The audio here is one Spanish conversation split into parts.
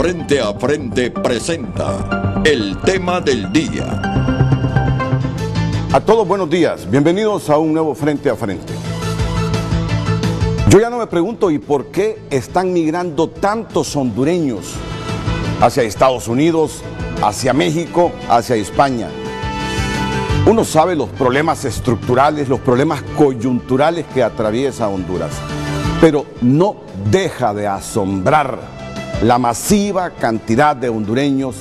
Frente a Frente presenta el tema del día. A todos buenos días, bienvenidos a un nuevo Frente a Frente. Yo ya no me pregunto, ¿y por qué están migrando tantos hondureños hacia Estados Unidos, hacia México, hacia España? Uno sabe los problemas estructurales, los problemas coyunturales que atraviesa Honduras, pero no deja de asombrar la masiva cantidad de hondureños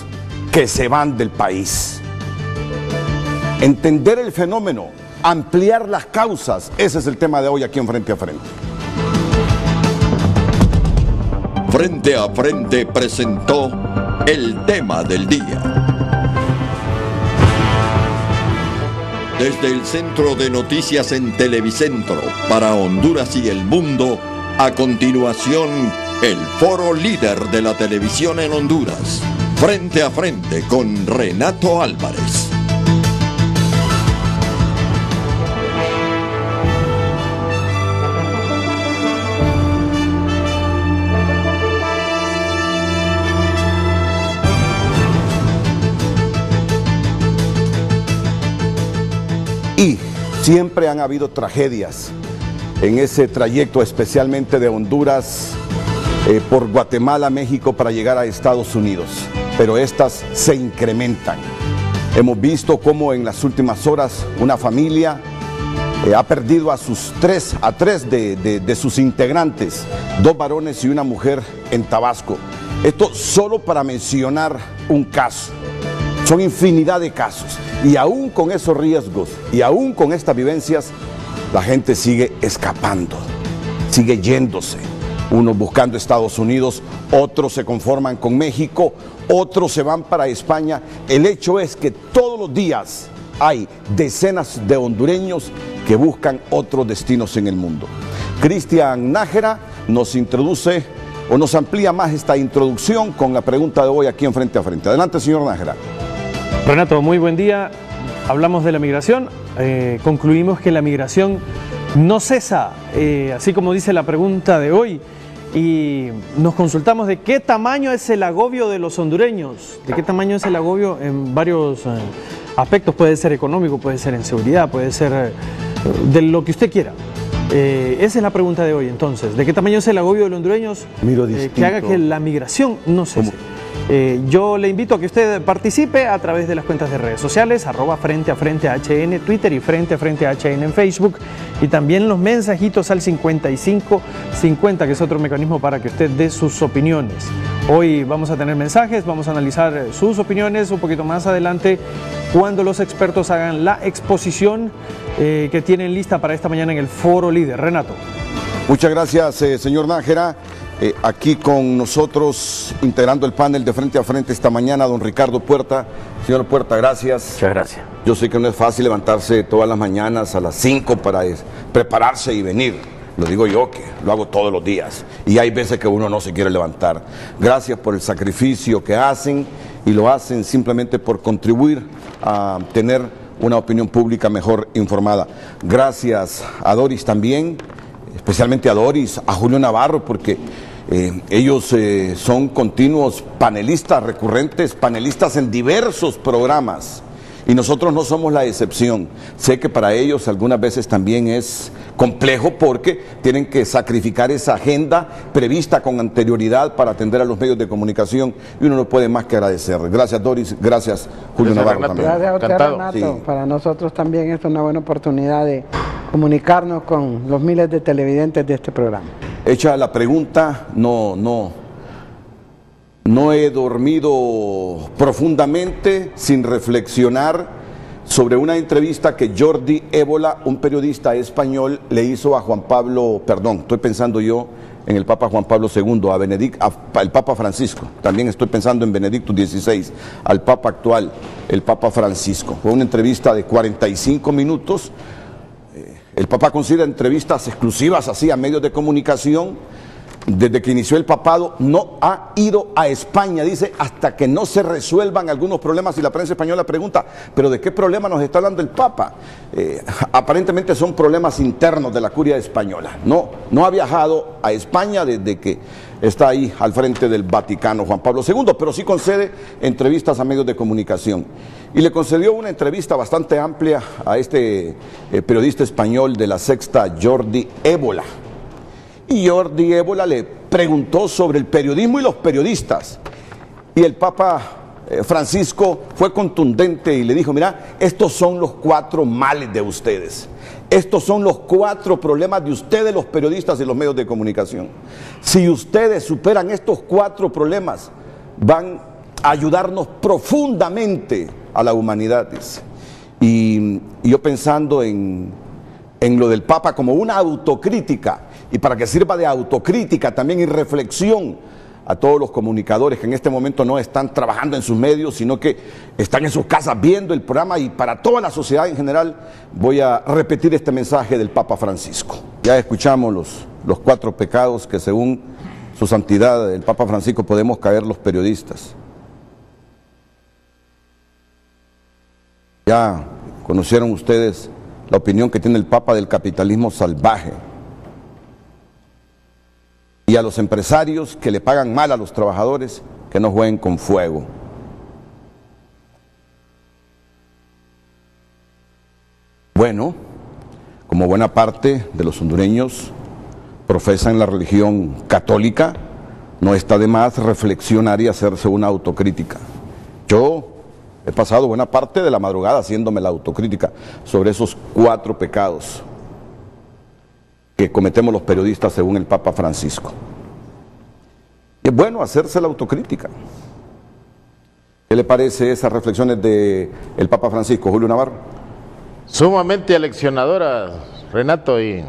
que se van del país. Entender el fenómeno, ampliar las causas, ese es el tema de hoy aquí en Frente a Frente. Frente a Frente presentó el tema del día. Desde el Centro de Noticias en Televicentro para Honduras y el mundo, a continuación, el foro líder de la televisión en Honduras. Frente a Frente con Renato Álvarez. Y siempre han habido tragedias en ese trayecto, especialmente de Honduras por Guatemala, México, para llegar a Estados Unidos. Pero estas se incrementan. Hemos visto cómo en las últimas horas una familia ha perdido a tres de sus integrantes, 2 varones y una mujer en Tabasco. Esto solo para mencionar un caso. Son infinidad de casos. Y aún con esos riesgos y aún con estas vivencias, la gente sigue escapando, sigue yéndose. Unos buscando Estados Unidos, otros se conforman con México, otros se van para España. El hecho es que todos los días hay decenas de hondureños que buscan otros destinos en el mundo. Cristian Nájera nos introduce o nos amplía más esta introducción con la pregunta de hoy aquí en Frente a Frente. Adelante, señor Nájera. Renato, muy buen día. Hablamos de la migración, concluimos que la migración no cesa, así como dice la pregunta de hoy, y nos consultamos de qué tamaño es el agobio de los hondureños, de qué tamaño es el agobio en varios aspectos, puede ser económico, puede ser en seguridad, puede ser de lo que usted quiera. Esa es la pregunta de hoy, entonces, ¿de qué tamaño es el agobio de los hondureños que haga que la migración no cese? Yo le invito a que usted participe a través de las cuentas de redes sociales, @Frente a Frente HN, Twitter y Frente a Frente HN en Facebook, y también los mensajitos al 5550, que es otro mecanismo para que usted dé sus opiniones. Hoy vamos a tener mensajes, vamos a analizar sus opiniones un poquito más adelante, cuando los expertos hagan la exposición que tienen lista para esta mañana en el foro líder. Renato. Muchas gracias, señor Nájera. Aquí con nosotros, integrando el panel de Frente a Frente esta mañana, don Ricardo Puerta. Señor Puerta, gracias. Muchas gracias. Yo sé que no es fácil levantarse todas las mañanas a las 5 para prepararse y venir. Lo digo yo, que lo hago todos los días. Y hay veces que uno no se quiere levantar. Gracias por el sacrificio que hacen, y lo hacen simplemente por contribuir a tener una opinión pública mejor informada. Gracias a Doris también, especialmente a Doris, a Julio Navarro, porque ellos son continuos panelistas recurrentes, panelistas en diversos programas, y nosotros no somos la excepción. Sé que para ellos algunas veces también es complejo, porque tienen que sacrificar esa agenda prevista con anterioridad para atender a los medios de comunicación, y uno no puede más que agradecerles. Gracias, Doris. Gracias, Julio Navarro, también. Gracias a usted, Renato. Sí. Para nosotros también es una buena oportunidad de comunicarnos con los miles de televidentes de este programa. Hecha la pregunta, no he dormido profundamente sin reflexionar sobre una entrevista que Jordi Évola, un periodista español, le hizo a estoy pensando yo en el Papa Juan Pablo II, al Papa Francisco. También estoy pensando en Benedicto XVI, al Papa actual, el Papa Francisco. Fue una entrevista de 45 minutos. El Papa considera entrevistas exclusivas así a medios de comunicación, desde que inició el papado, no ha ido a España, dice, hasta que no se resuelvan algunos problemas. Y la prensa española pregunta, ¿pero de qué problema nos está hablando el Papa? Aparentemente son problemas internos de la curia española. No ha viajado a España desde que está ahí al frente del Vaticano Juan Pablo II, pero sí concede entrevistas a medios de comunicación. Y le concedió una entrevista bastante amplia a este periodista español de La Sexta, Jordi Évole. Y Jordi Évole le preguntó sobre el periodismo y los periodistas. Y el Papa Francisco fue contundente y le dijo, mira, estos son los 4 males de ustedes. Estos son los 4 problemas de ustedes, los periodistas y los medios de comunicación. Si ustedes superan estos 4 problemas, van a ayudarnos profundamente a la humanidad, dice. Y yo pensando en lo del Papa como una autocrítica, y para que sirva de autocrítica también y reflexión a todos los comunicadores que en este momento no están trabajando en sus medios, sino que están en sus casas viendo el programa, y para toda la sociedad en general, voy a repetir este mensaje del Papa Francisco. Ya escuchamos los 4 pecados que según su santidad, el Papa Francisco, podemos caer los periodistas. Ya conocieron ustedes la opinión que tiene el Papa del capitalismo salvaje. Y a los empresarios que le pagan mal a los trabajadores, que no jueguen con fuego. Bueno, como buena parte de los hondureños profesan la religión católica, no está de más reflexionar y hacerse una autocrítica. Yo he pasado buena parte de la madrugada haciéndome la autocrítica sobre esos 4 pecados que cometemos los periodistas según el Papa Francisco. Y es bueno hacerse la autocrítica. ¿Qué le parece esas reflexiones del Papa Francisco, Julio Navarro? Sumamente aleccionadoras, Renato, y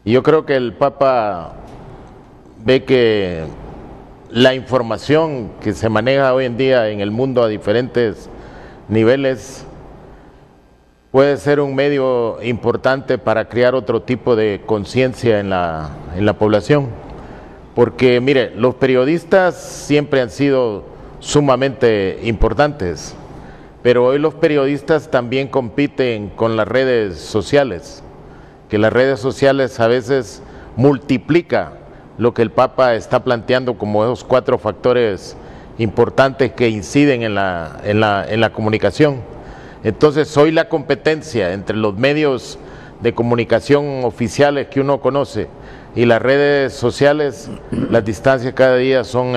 yo creo que el Papa ve que la información que se maneja hoy en día en el mundo a diferentes niveles puede ser un medio importante para crear otro tipo de conciencia en la población. Porque, mire, los periodistas siempre han sido sumamente importantes, pero hoy los periodistas también compiten con las redes sociales, que las redes sociales a veces multiplican lo que el Papa está planteando como esos 4 factores importantes que inciden en la comunicación. Entonces hoy la competencia entre los medios de comunicación oficiales que uno conoce y las redes sociales, las distancias cada día son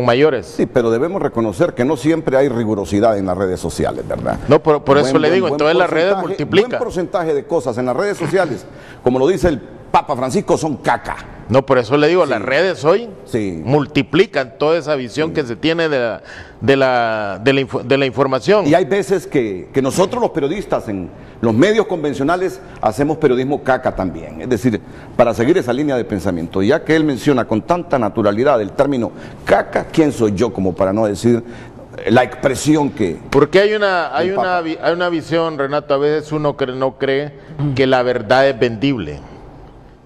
mayores. Sí, pero debemos reconocer que no siempre hay rigurosidad en las redes sociales, ¿verdad? No, por eso le digo, entonces las redes multiplican. Buen porcentaje de cosas en las redes sociales, como lo dice el Papa Francisco, son caca. No, por eso le digo, sí. Las redes hoy sí. multiplican toda esa visión que se tiene de la información. Y hay veces que nosotros los periodistas en los medios convencionales hacemos periodismo caca también, es decir, para seguir esa línea de pensamiento. Ya que él menciona con tanta naturalidad el término caca, ¿quién soy yo como para no decir la expresión que... Porque hay una visión, Renato, a veces uno no cree que la verdad es vendible.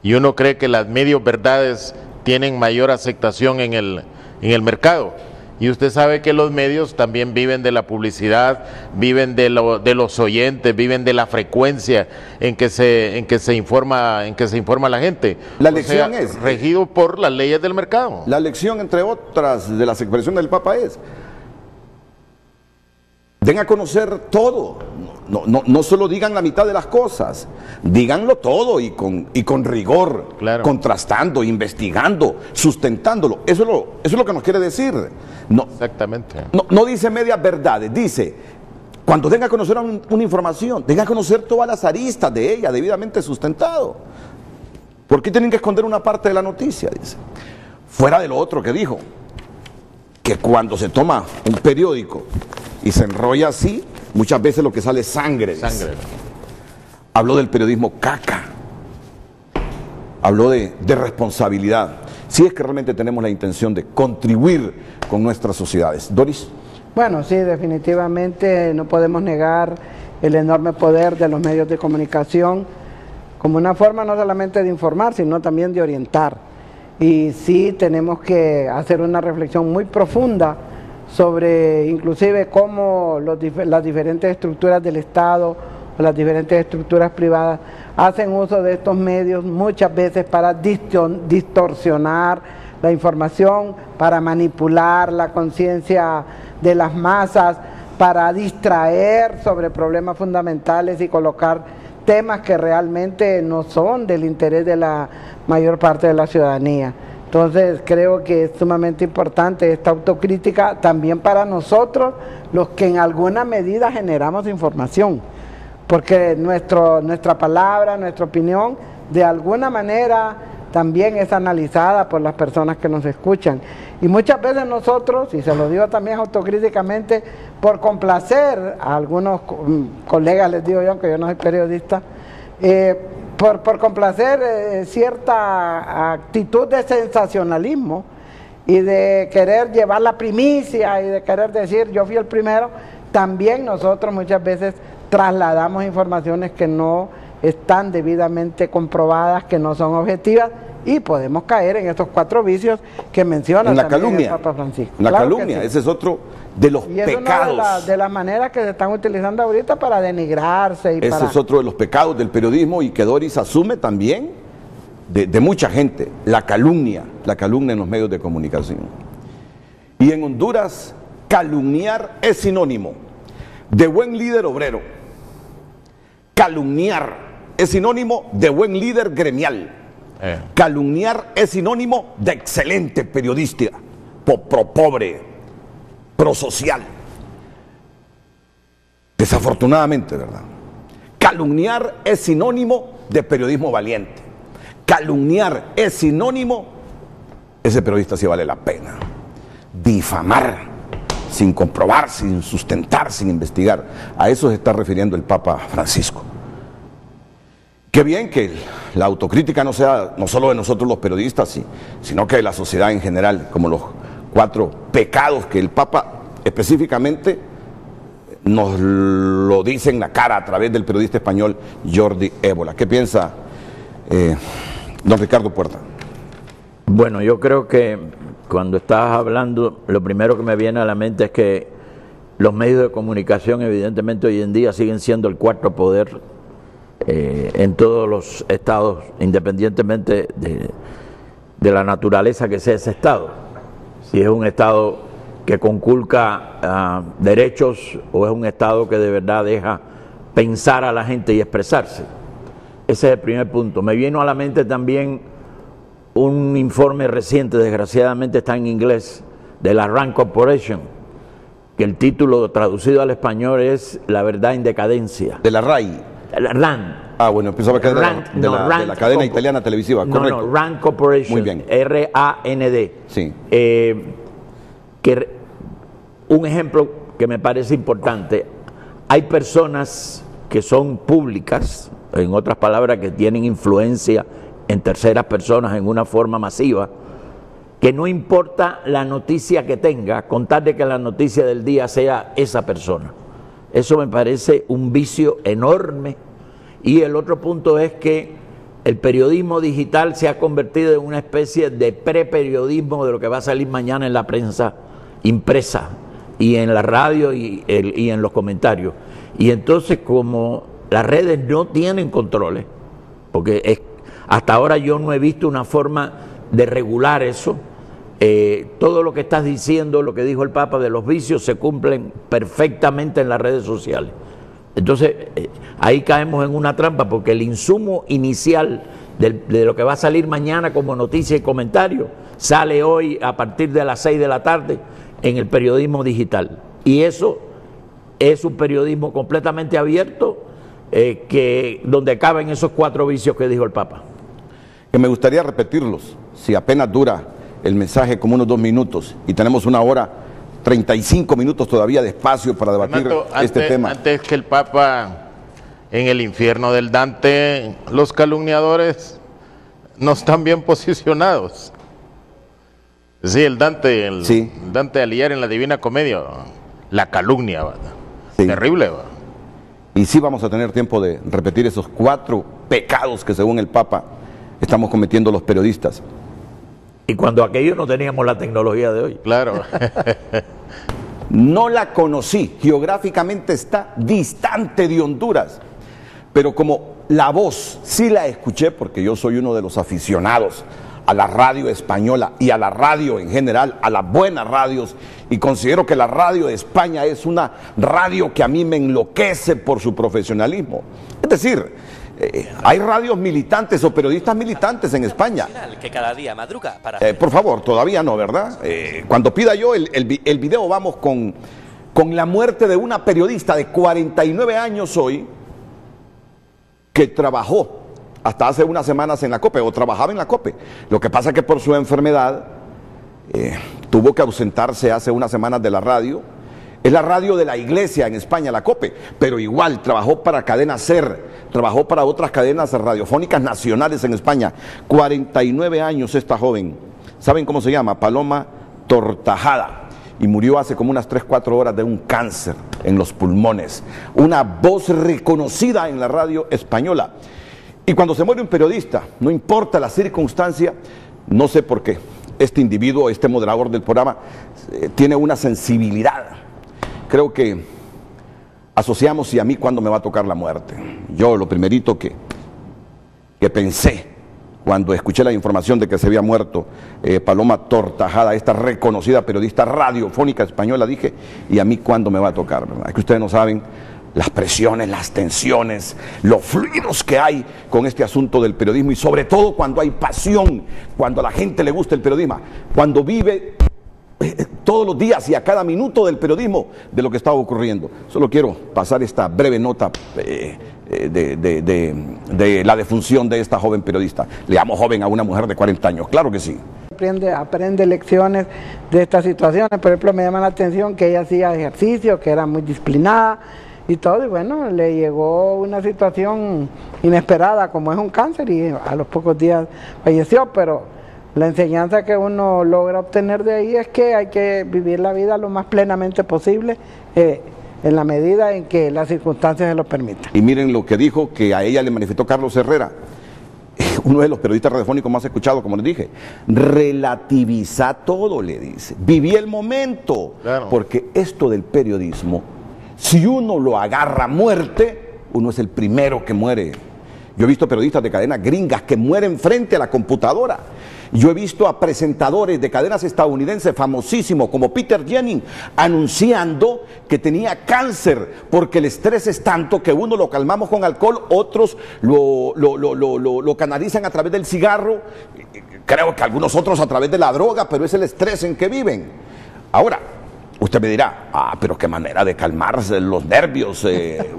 Y uno cree que las medios verdades tienen mayor aceptación en el mercado. Y usted sabe que los medios también viven de la publicidad, viven de los oyentes, viven de la frecuencia en que se informa la gente. La lección es regido por las leyes del mercado. La lección, entre otras, de las expresiones del Papa es: den a conocer todo, no solo digan la mitad de las cosas, díganlo todo y con rigor, claro. Contrastando, investigando, sustentándolo. Eso es lo que nos quiere decir. No, exactamente. No dice medias verdades, dice, cuando den a conocer una información, den a conocer todas las aristas de ella, debidamente sustentado. ¿Por qué tienen que esconder una parte de la noticia? Dice, fuera de lo otro que dijo, que cuando se toma un periódico y se enrolla así, muchas veces lo que sale es sangre. Sangre. Habló del periodismo caca. Habló de responsabilidad. Si es que realmente tenemos la intención de contribuir con nuestras sociedades. Doris. Bueno, sí, definitivamente no podemos negar el enorme poder de los medios de comunicación como una forma no solamente de informar, sino también de orientar. y sí tenemos que hacer una reflexión muy profunda sobre inclusive cómo las diferentes estructuras del Estado o las diferentes estructuras privadas hacen uso de estos medios muchas veces para distorsionar la información, para manipular la conciencia de las masas, para distraer sobre problemas fundamentales y colocar temas que realmente no son del interés de la mayor parte de la ciudadanía. Entonces creo que es sumamente importante esta autocrítica también para nosotros, los que en alguna medida generamos información, porque nuestra palabra, nuestra opinión, de alguna manera también es analizada por las personas que nos escuchan. Y muchas veces nosotros, y se lo digo también autocríticamente, por complacer a algunos colegas, les digo yo, aunque yo no soy periodista, por complacer cierta actitud de sensacionalismo y de querer llevar la primicia y de querer decir yo fui el primero, también nosotros muchas veces trasladamos informaciones que no están debidamente comprobadas, que no son objetivas, y podemos caer en estos 4 vicios que menciona en la también calumnia, el Papa Francisco. La claro calumnia, sí. Ese es otro de los y es pecados. una de las maneras que se están utilizando ahorita para denigrarse. Y ese es otro de los pecados del periodismo y que Doris asume también de mucha gente, la calumnia en los medios de comunicación. Y en Honduras, calumniar es sinónimo de buen líder obrero. Calumniar es sinónimo de buen líder gremial. Calumniar es sinónimo de excelente periodista, pro pobre, prosocial. Desafortunadamente, ¿verdad? Calumniar es sinónimo de periodismo valiente. Calumniar es sinónimo, ese periodista sí vale la pena. Difamar sin comprobar, sin sustentar, sin investigar. A eso se está refiriendo el Papa Francisco. Qué bien que la autocrítica no sea no solo de nosotros los periodistas, sino que de la sociedad en general, como los 4 pecados que el Papa específicamente nos lo dice en la cara a través del periodista español Jordi Évora. ¿Qué piensa don Ricardo Puerta? Bueno, yo creo que cuando estás hablando, lo primero que me viene a la mente es que los medios de comunicación evidentemente hoy en día siguen siendo el 4º poder en todos los estados, independientemente de la naturaleza que sea ese estado. Si es un estado que conculca derechos o es un estado que de verdad deja pensar a la gente y expresarse. Ese es el primer punto. Me vino a la mente también un informe reciente, desgraciadamente está en inglés, de la RAND Corporation, que el título traducido al español es La verdad en decadencia. De la RAI. RAND. Ah, bueno, pensaba que era de la cadena italiana televisiva, correcto. No, RAND Corporation. Muy bien. R-A-N-D. Sí. Un ejemplo que me parece importante, hay personas que son públicas, en otras palabras, que tienen influencia en terceras personas en una forma masiva, que no importa la noticia que tenga, con tal de que la noticia del día sea esa persona. Eso me parece un vicio enorme. Y el otro punto es que el periodismo digital se ha convertido en una especie de preperiodismo de lo que va a salir mañana en la prensa impresa y en la radio y en los comentarios. Y entonces, como las redes no tienen controles, porque hasta ahora yo no he visto una forma de regular eso, todo lo que estás diciendo, lo que dijo el Papa de los vicios, se cumplen perfectamente en las redes sociales. Entonces, ahí caemos en una trampa, porque el insumo inicial de lo que va a salir mañana como noticia y comentario sale hoy a partir de las 6 de la tarde en el periodismo digital. Y eso es un periodismo completamente abierto, donde caben esos 4 vicios que dijo el Papa. Que me gustaría repetirlos, si apenas dura el mensaje como unos 2 minutos y tenemos 1 hora 35 minutos todavía de espacio para debatir este tema. Antes que el Papa, en el infierno del Dante, los calumniadores no están bien posicionados. Sí, el Dante Alighieri en la Divina Comedia, la calumnia, ¿verdad? Sí. Terrible, ¿verdad? Y sí vamos a tener tiempo de repetir esos 4 pecados que según el Papa estamos cometiendo los periodistas. Y cuando aquello no teníamos la tecnología de hoy. Claro. No la conocí, geográficamente está distante de Honduras, pero como la voz sí la escuché, porque yo soy uno de los aficionados a la radio española y a la radio en general, a las buenas radios, y considero que la radio de España es una radio que a mí me enloquece por su profesionalismo. Es decir, hay radios militantes o periodistas militantes en España. Que cada día madruga para... Por favor, todavía no, ¿verdad? Cuando pida yo el video, vamos con la muerte de una periodista de 49 años hoy, que trabajó hasta hace unas semanas en la COPE, o trabajaba en la COPE. Lo que pasa es que por su enfermedad tuvo que ausentarse hace unas semanas de la radio. Es la radio de la iglesia en España, la COPE, pero igual trabajó para Cadena SER, trabajó para otras cadenas radiofónicas nacionales en España. 49 años esta joven. ¿Saben cómo se llama? Paloma Tortajada. Y murió hace como unas 3-4 horas de un cáncer en los pulmones. Una voz reconocida en la radio española. Y cuando se muere un periodista, no importa la circunstancia, no sé por qué, este individuo, este moderador del programa, tiene una sensibilidad. Creo que asociamos y a mí cuándo me va a tocar la muerte. Yo lo primerito que pensé cuando escuché la información de que se había muerto Paloma Tortajada, esta reconocida periodista radiofónica española, dije, y a mí cuándo me va a tocar, ¿verdad? Es que ustedes no saben las presiones, las tensiones, los fluidos que hay con este asunto del periodismo, y sobre todo cuando hay pasión, cuando a la gente le gusta el periodismo, cuando vive todos los días y a cada minuto del periodismo de lo que está ocurriendo. Solo quiero pasar esta breve nota de la defunción de esta joven periodista. Le llamo joven a una mujer de 40 años, claro que sí. Aprende lecciones de estas situaciones. Por ejemplo, me llama la atención que ella hacía ejercicio, que era muy disciplinada y todo, y bueno, le llegó una situación inesperada como es un cáncer, y a los pocos días falleció. Pero la enseñanza que uno logra obtener de ahí es que hay que vivir la vida lo más plenamente posible, en la medida en que las circunstancias se lo permitan. Y miren lo que dijo, que a ella le manifestó Carlos Herrera, uno de los periodistas radiofónicos más escuchados, como les dije. Relativiza todo, le dice. Viví el momento. Claro. Porque esto del periodismo, si uno lo agarra a muerte, uno es el primero que muere. Yo he visto periodistas de cadenas gringas que mueren frente a la computadora. Yo he visto a presentadores de cadenas estadounidenses famosísimos como Peter Jennings anunciando que tenía cáncer porque el estrés es tanto que uno lo calmamos con alcohol, otros lo canalizan a través del cigarro, creo que algunos otros a través de la droga, pero es el estrés en que viven. Ahora, usted me dirá, pero qué manera de calmarse los nervios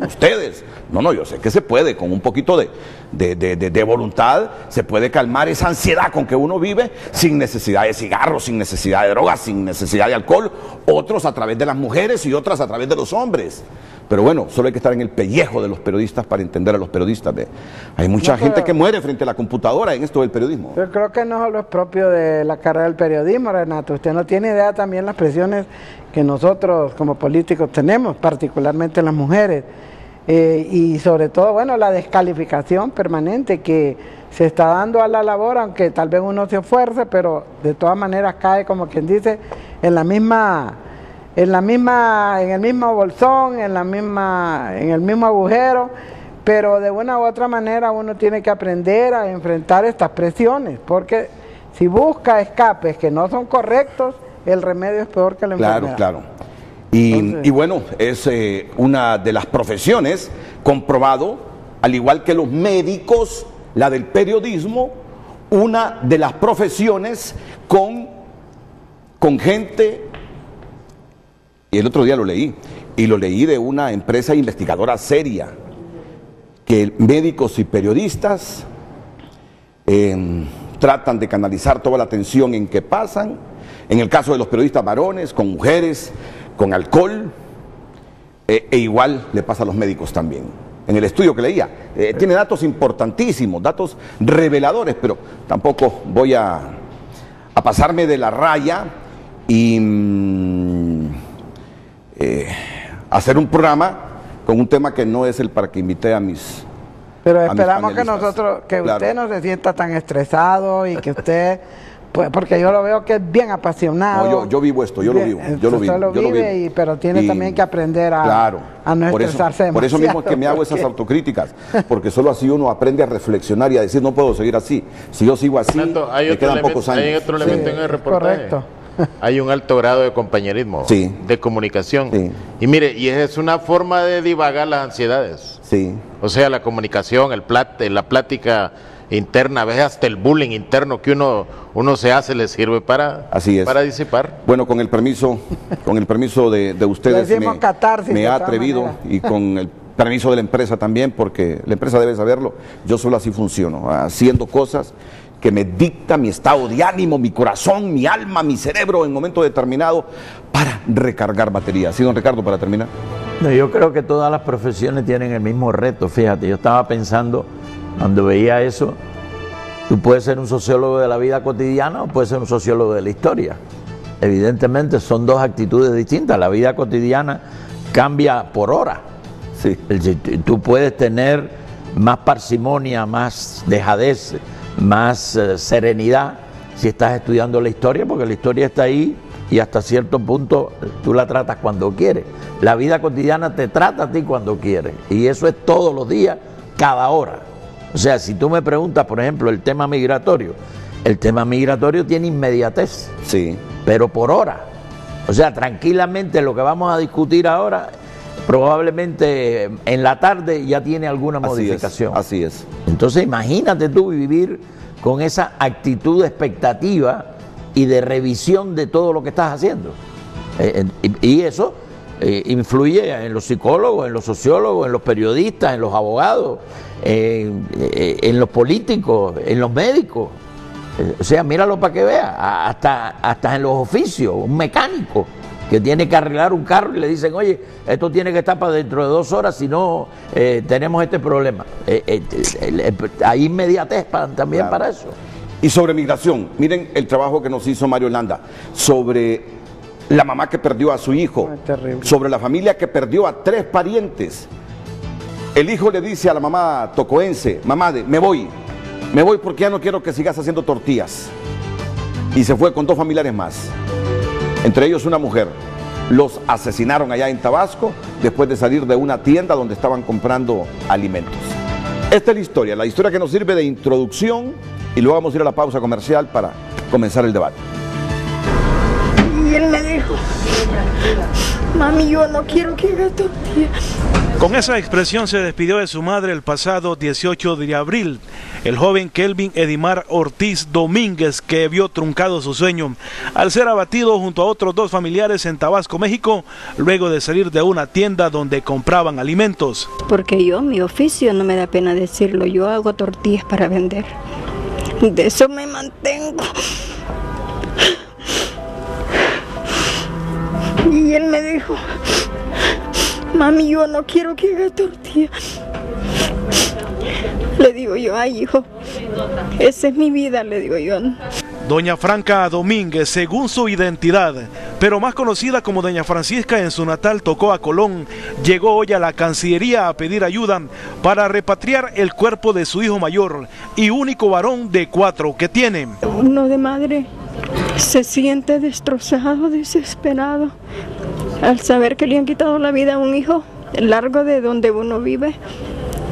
ustedes. No, yo sé que se puede, con un poquito de voluntad, se puede calmar esa ansiedad con que uno vive sin necesidad de cigarros, sin necesidad de drogas, sin necesidad de alcohol, otros a través de las mujeres y otras a través de los hombres. Pero bueno, solo hay que estar en el pellejo de los periodistas para entender a los periodistas. Hay mucha gente que muere frente a la computadora en esto del periodismo. Yo creo que no solo es propio de la carrera del periodismo, Renato. Usted no tiene idea también las presiones que nosotros como políticos tenemos, particularmente las mujeres. Y sobre todo, bueno, la descalificación permanente que se está dando a la labor, aunque tal vez uno se esfuerce, pero de todas maneras cae, como quien dice, en el mismo bolsón, en el mismo agujero, pero de una u otra manera uno tiene que aprender a enfrentar estas presiones, porque si busca escapes que no son correctos, el remedio es peor que la enfermedad. Claro. Y bueno, es una de las profesiones comprobado, al igual que los médicos, la del periodismo, una de las profesiones con gente. Y el otro día lo leí, y lo leí de una empresa investigadora seria, que médicos y periodistas tratan de canalizar toda la atención en que pasan, en el caso de los periodistas varones, con mujeres, con alcohol, e igual le pasa a los médicos también. En el estudio que leía, tiene datos importantísimos, datos reveladores, pero tampoco voy a pasarme de la raya y hacer un programa con un tema que no es el para que invité a mis... Pero esperamos que usted no se sienta tan estresado y que usted Pues porque yo lo veo que es bien apasionado. No, yo vivo esto, yo lo vivo. Yo lo vivo. Pero tiene también que aprender a, claro, a no estresarse demasiado. Por eso mismo es que me hago esas autocríticas, porque solo así uno aprende a reflexionar y a decir, no puedo seguir así. Si yo sigo así, me quedan pocos años. Hay otro elemento en el reportaje. Correcto. Hay un alto grado de compañerismo, de comunicación. Sí. Y mire, y es una forma de divagar las ansiedades. Sí. O sea, la comunicación, la plática interna, a veces hasta el bullying interno que uno se hace le sirve para disipar. Bueno, con el permiso de ustedes me he atrevido y con el permiso de la empresa también, porque la empresa debe saberlo, yo solo así funciono, haciendo cosas que me dicta mi estado de ánimo, mi corazón, mi alma, mi cerebro en momento determinado para recargar baterías. ¿Sí, don Ricardo, para terminar? No, yo creo que todas las profesiones tienen el mismo reto, fíjate, yo estaba pensando cuando veía eso, tú puedes ser un sociólogo de la vida cotidiana o puedes ser un sociólogo de la historia. Evidentemente son dos actitudes distintas, la vida cotidiana cambia por hora. Sí. Tú puedes tener más parsimonia, más dejadez, más serenidad si estás estudiando la historia, porque la historia está ahí y hasta cierto punto tú la tratas cuando quieres. La vida cotidiana te trata a ti cuando quieres y eso es todos los días, cada hora. O sea, si tú me preguntas, por ejemplo, el tema migratorio tiene inmediatez, sí, pero por hora. O sea, tranquilamente lo que vamos a discutir ahora, probablemente en la tarde ya tiene alguna modificación. Así es. Entonces imagínate tú vivir con esa actitud de expectativa y de revisión de todo lo que estás haciendo. Y eso influye en los psicólogos, en los sociólogos, en los periodistas, en los abogados, en los políticos, en los médicos. O sea, míralo para que vea, hasta en los oficios, un mecánico que tiene que arreglar un carro y le dicen, oye, esto tiene que estar para dentro de 2 horas, si no tenemos este problema. Hay inmediatez también para eso. Y sobre migración, miren el trabajo que nos hizo Mario Landa, sobre la mamá que perdió a su hijo, sobre la familia que perdió a 3 parientes. El hijo le dice a la mamá tocoense, mamá, me voy porque ya no quiero que sigas haciendo tortillas. Y se fue con 2 familiares más, entre ellos una mujer. Los asesinaron allá en Tabasco después de salir de una tienda donde estaban comprando alimentos. Esta es la historia que nos sirve de introducción y luego vamos a ir a la pausa comercial para comenzar el debate. Y él me dijo, mami, yo no quiero que haga tortillas. Con esa expresión se despidió de su madre el pasado 18 de abril, el joven Kelvin Edimar Ortiz Domínguez, que vio truncado su sueño al ser abatido junto a otros 2 familiares en Tabasco, México, luego de salir de una tienda donde compraban alimentos. Porque mi oficio, no me da pena decirlo, yo hago tortillas para vender. De eso me mantengo. Y él me dijo, mami, yo no quiero que haga tortilla. Le digo yo, ay, hijo, esa es mi vida, le digo yo. Doña Franca Domínguez, según su identidad, pero más conocida como Doña Francisca en su natal Tocoa, Colón, llegó hoy a la Cancillería a pedir ayuda para repatriar el cuerpo de su hijo mayor y único varón de 4 que tiene. Uno de madre se siente destrozado, desesperado, al saber que le han quitado la vida a un hijo largo de donde uno vive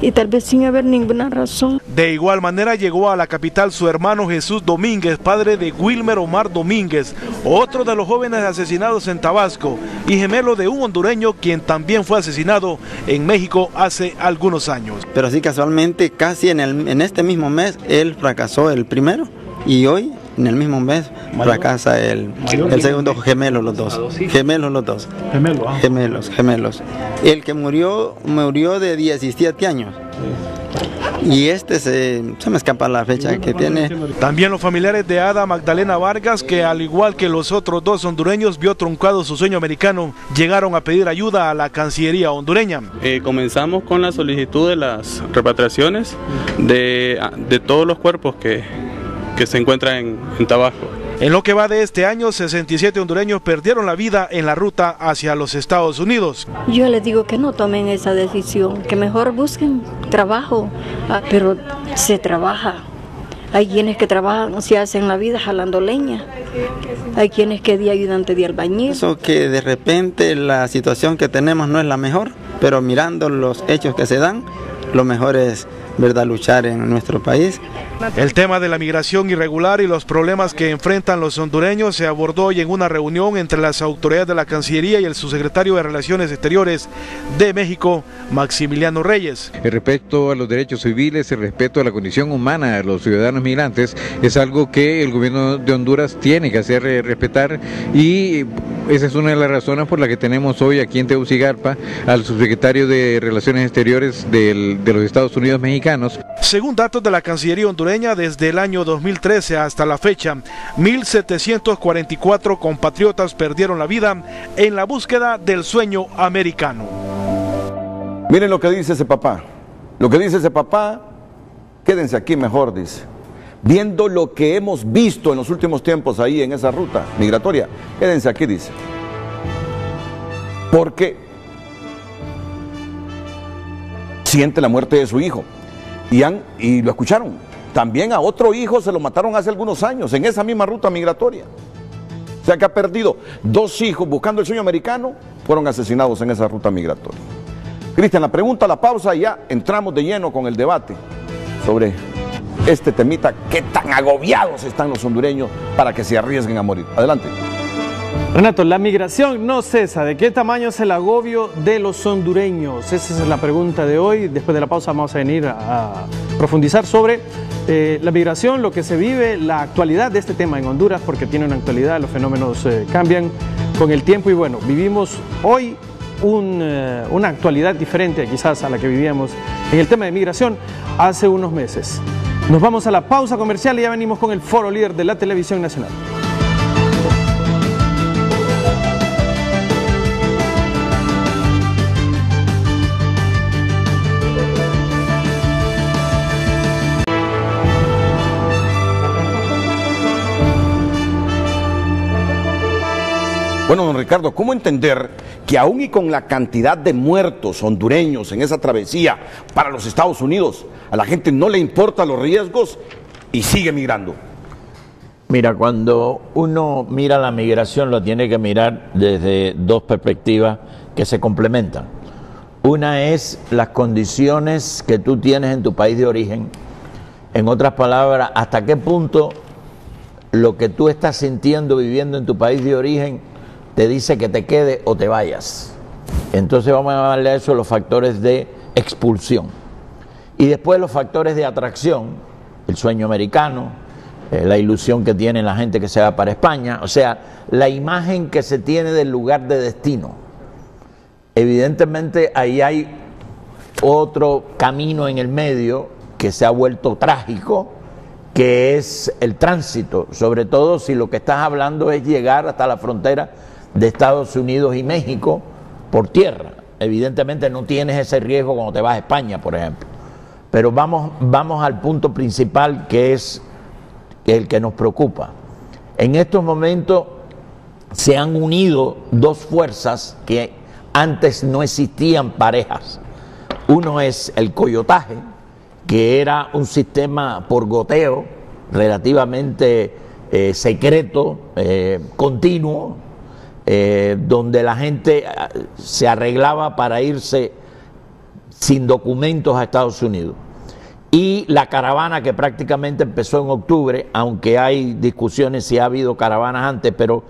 y tal vez sin haber ninguna razón. De igual manera llegó a la capital su hermano Jesús Domínguez, padre de Wilmer Omar Domínguez, otro de los jóvenes asesinados en Tabasco y gemelo de un hondureño quien también fue asesinado en México hace algunos años. Pero así casualmente, casi en este mismo mes, él fracasó el primero y hoy en el mismo mes fracasa el segundo, gemelos los dos. El que murió de 17 años. Y se me escapa la fecha que tiene. También los familiares de Ada Magdalena Vargas, que al igual que los otros 2 hondureños vio truncado su sueño americano, llegaron a pedir ayuda a la Cancillería hondureña. Comenzamos con la solicitud de las repatriaciones de todos los cuerpos que se encuentran en Tabasco. En lo que va de este año, 67 hondureños perdieron la vida en la ruta hacia los Estados Unidos. Yo les digo que no tomen esa decisión, que mejor busquen trabajo, pero se trabaja. Hay quienes que trabajan, se hacen la vida jalando leña. Hay quienes que de ayudante de albañil. Eso que de repente la situación que tenemos no es la mejor, pero mirando los hechos que se dan, lo mejor es, ¿verdad?, luchar en nuestro país. El tema de la migración irregular y los problemas que enfrentan los hondureños se abordó hoy en una reunión entre las autoridades de la Cancillería y el subsecretario de Relaciones Exteriores de México, Maximiliano Reyes. El respeto a los derechos civiles, el respeto a la condición humana de los ciudadanos migrantes es algo que el gobierno de Honduras tiene que hacer respetar, y esa es una de las razones por la que tenemos hoy aquí en Tegucigalpa al subsecretario de Relaciones Exteriores de los Estados Unidos mexicanos. Según datos de la Cancillería hondureña, desde el año 2013 hasta la fecha, 1.744 compatriotas perdieron la vida en la búsqueda del sueño americano. Miren lo que dice ese papá. Lo que dice ese papá, quédense aquí mejor, dice. Viendo lo que hemos visto en los últimos tiempos ahí en esa ruta migratoria, quédense aquí, dice. Porque siente la muerte de su hijo. Y lo escucharon. También a otro hijo se lo mataron hace algunos años en esa misma ruta migratoria. O sea que ha perdido 2 hijos buscando el sueño americano, fueron asesinados en esa ruta migratoria. Cristian, la pregunta, la pausa y ya entramos de lleno con el debate sobre este temita. ¿Qué tan agobiados están los hondureños para que se arriesguen a morir? Adelante. Renato, la migración no cesa. ¿De qué tamaño es el agobio de los hondureños? Esa es la pregunta de hoy. Después de la pausa vamos a venir a profundizar sobre la migración, lo que se vive, la actualidad de este tema en Honduras, porque tiene una actualidad, los fenómenos cambian con el tiempo y bueno, vivimos hoy una actualidad diferente quizás a la que vivíamos en el tema de migración hace unos meses. Nos vamos a la pausa comercial y ya venimos con el Foro Líder de la Televisión Nacional. Bueno, don Ricardo, ¿cómo entender que aún y con la cantidad de muertos hondureños en esa travesía para los Estados Unidos, a la gente no le importan los riesgos y sigue migrando? Mira, cuando uno mira la migración lo tiene que mirar desde 2 perspectivas que se complementan. Una es las condiciones que tú tienes en tu país de origen. En otras palabras, hasta qué punto lo que tú estás sintiendo, viviendo en tu país de origen, te dice que te quede o te vayas. Entonces vamos a darle a eso los factores de expulsión. Y después los factores de atracción, el sueño americano, la ilusión que tiene la gente que se va para España, o sea, la imagen que se tiene del lugar de destino. Evidentemente ahí hay otro camino en el medio que se ha vuelto trágico, que es el tránsito, sobre todo si lo que estás hablando es llegar hasta la frontera de Estados Unidos y México por tierra. Evidentemente no tienes ese riesgo cuando te vas a España, por ejemplo. Pero vamos al punto principal, que es el que nos preocupa. En estos momentos se han unido 2 fuerzas que antes no existían parejas. Uno es el coyotaje, que era un sistema por goteo relativamente secreto, continuo, donde la gente se arreglaba para irse sin documentos a Estados Unidos. Y la caravana, que prácticamente empezó en octubre, aunque hay discusiones si ha habido caravanas antes, pero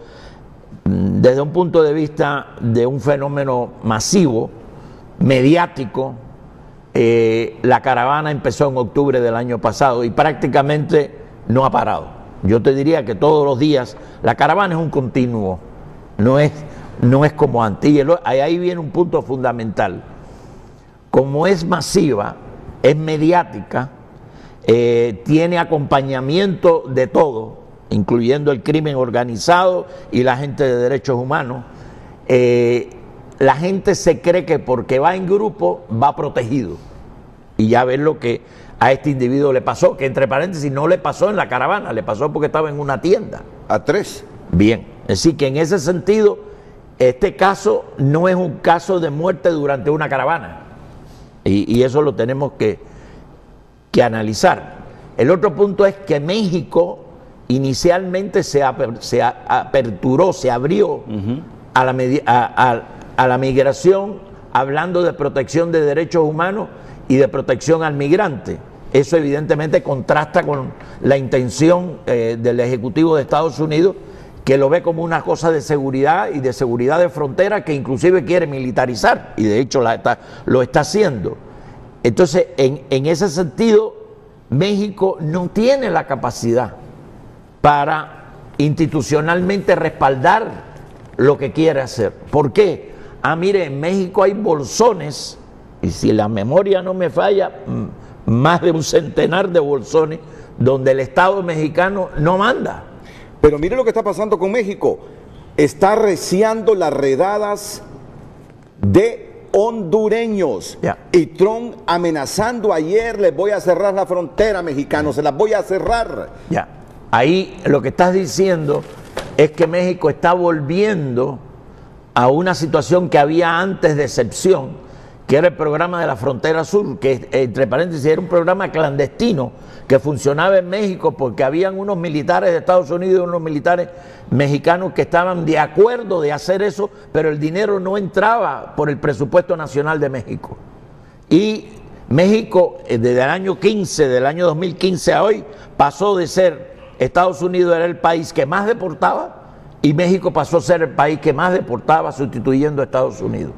desde un punto de vista de un fenómeno masivo, mediático, la caravana empezó en octubre del año pasado y prácticamente no ha parado. Yo te diría que todos los días la caravana es un continuo, no es como antes. Y ahí viene un punto fundamental. Como es masiva, es mediática, tiene acompañamiento de todo, incluyendo el crimen organizado y la gente de derechos humanos. La gente se cree que porque va en grupo va protegido. Y ya ves lo que a este individuo le pasó, que entre paréntesis no le pasó en la caravana, le pasó porque estaba en una tienda. A 3. Bien, es decir que en ese sentido este caso no es un caso de muerte durante una caravana. Y eso lo tenemos que analizar. El otro punto es que México inicialmente se aperturó, se abrió a la migración, hablando de protección de derechos humanos y de protección al migrante. Eso evidentemente contrasta con la intención del Ejecutivo de Estados Unidos, que lo ve como una cosa de seguridad y de seguridad de frontera, que inclusive quiere militarizar, y de hecho lo está haciendo. Entonces, en ese sentido, México no tiene la capacidad para institucionalmente respaldar lo que quiere hacer. ¿Por qué? Mire, en México hay bolsones, y si la memoria no me falla, más de un centenar de bolsones donde el Estado mexicano no manda. Pero mire lo que está pasando con México. Está arreciando las redadas de hondureños. Y Trump amenazando ayer: les voy a cerrar la frontera, mexicanos, se las voy a cerrar. Ahí lo que estás diciendo es que México está volviendo a una situación que había antes de excepción, que era el programa de la frontera sur, que entre paréntesis era un programa clandestino que funcionaba en México porque habían unos militares de Estados Unidos y unos militares mexicanos que estaban de acuerdo de hacer eso, pero el dinero no entraba por el presupuesto nacional de México. Y México, desde el año 15, del año 2015 a hoy, pasó de ser, Estados Unidos era el país que más deportaba, y México pasó a ser el país que más deportaba, sustituyendo a Estados Unidos.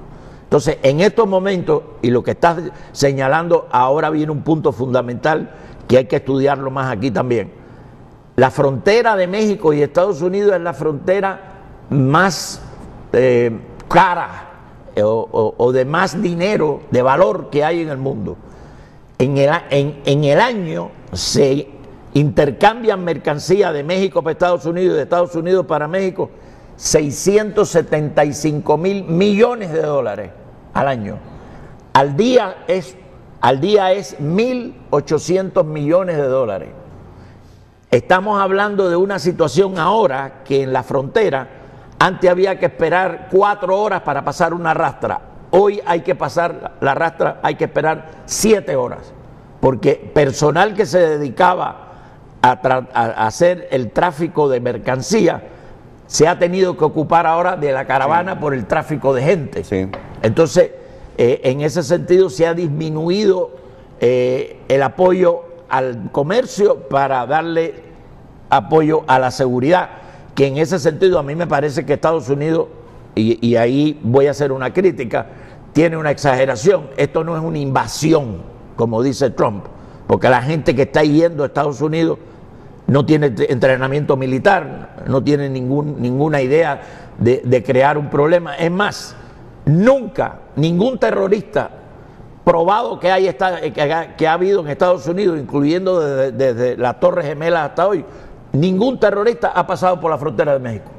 Entonces, en estos momentos, y lo que estás señalando, ahora viene un punto fundamental que hay que estudiarlo más aquí también. La frontera de México y Estados Unidos es la frontera más cara o de más dinero, de valor que hay en el mundo. En el año se intercambian mercancías de México para Estados Unidos y de Estados Unidos para México 675.000 millones de dólares al año. Al día es 1.800 millones de dólares. Estamos hablando de una situación ahora que en la frontera antes había que esperar 4 horas para pasar una rastra. Hoy hay que pasar la rastra, hay que esperar 7 horas, porque personal que se dedicaba a hacer el tráfico de mercancía se ha tenido que ocupar ahora de la caravana por el tráfico de gente. Entonces, en ese sentido se ha disminuido el apoyo al comercio para darle apoyo a la seguridad, que en ese sentido a mí me parece que Estados Unidos, y ahí voy a hacer una crítica, tiene una exageración. Esto no es una invasión, como dice Trump, porque la gente que está yendo a Estados Unidos no tiene entrenamiento militar, no tiene ninguna idea de crear un problema. Es más, nunca ningún terrorista probado que ha habido en Estados Unidos, incluyendo desde las Torres Gemelas hasta hoy, ningún terrorista ha pasado por la frontera de México.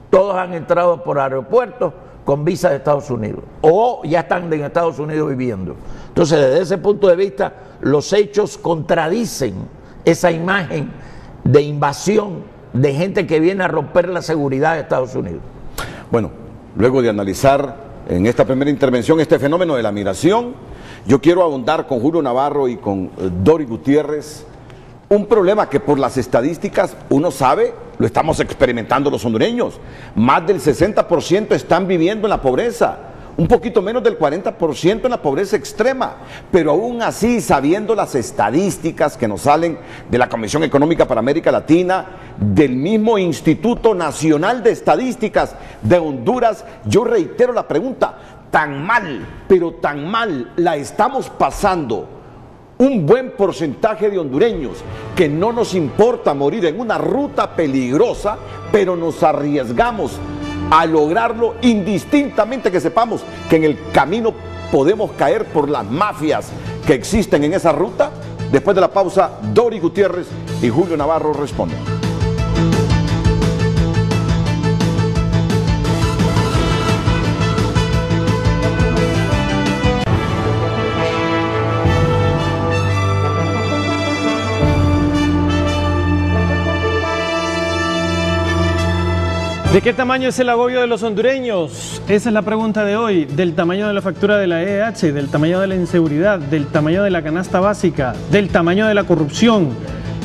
Todos han entrado por aeropuertos con visa de Estados Unidos o ya están en Estados Unidos viviendo. Entonces, desde ese punto de vista, los hechos contradicen esa imagen de invasión de gente que viene a romper la seguridad de Estados Unidos. Bueno, luego de analizar en esta primera intervención este fenómeno de la migración, yo quiero ahondar con Julio Navarro y con Dori Gutiérrez un problema que por las estadísticas uno sabe, lo estamos experimentando los hondureños. Más del 60% están viviendo en la pobreza, un poquito menos del 40% en la pobreza extrema, pero aún así, sabiendo las estadísticas que nos salen de la Comisión Económica para América Latina, del mismo Instituto Nacional de Estadísticas de Honduras, yo reitero la pregunta: tan mal, pero tan mal la estamos pasando un buen porcentaje de hondureños que no nos importa morir en una ruta peligrosa, pero nos arriesgamos a lograrlo indistintamente que sepamos que en el camino podemos caer por las mafias que existen en esa ruta. Después de la pausa, Dori Gutiérrez y Julio Navarro responden. ¿De qué tamaño es el agobio de los hondureños? Esa es la pregunta de hoy. Del tamaño de la factura de la EH, del tamaño de la inseguridad, del tamaño de la canasta básica, del tamaño de la corrupción.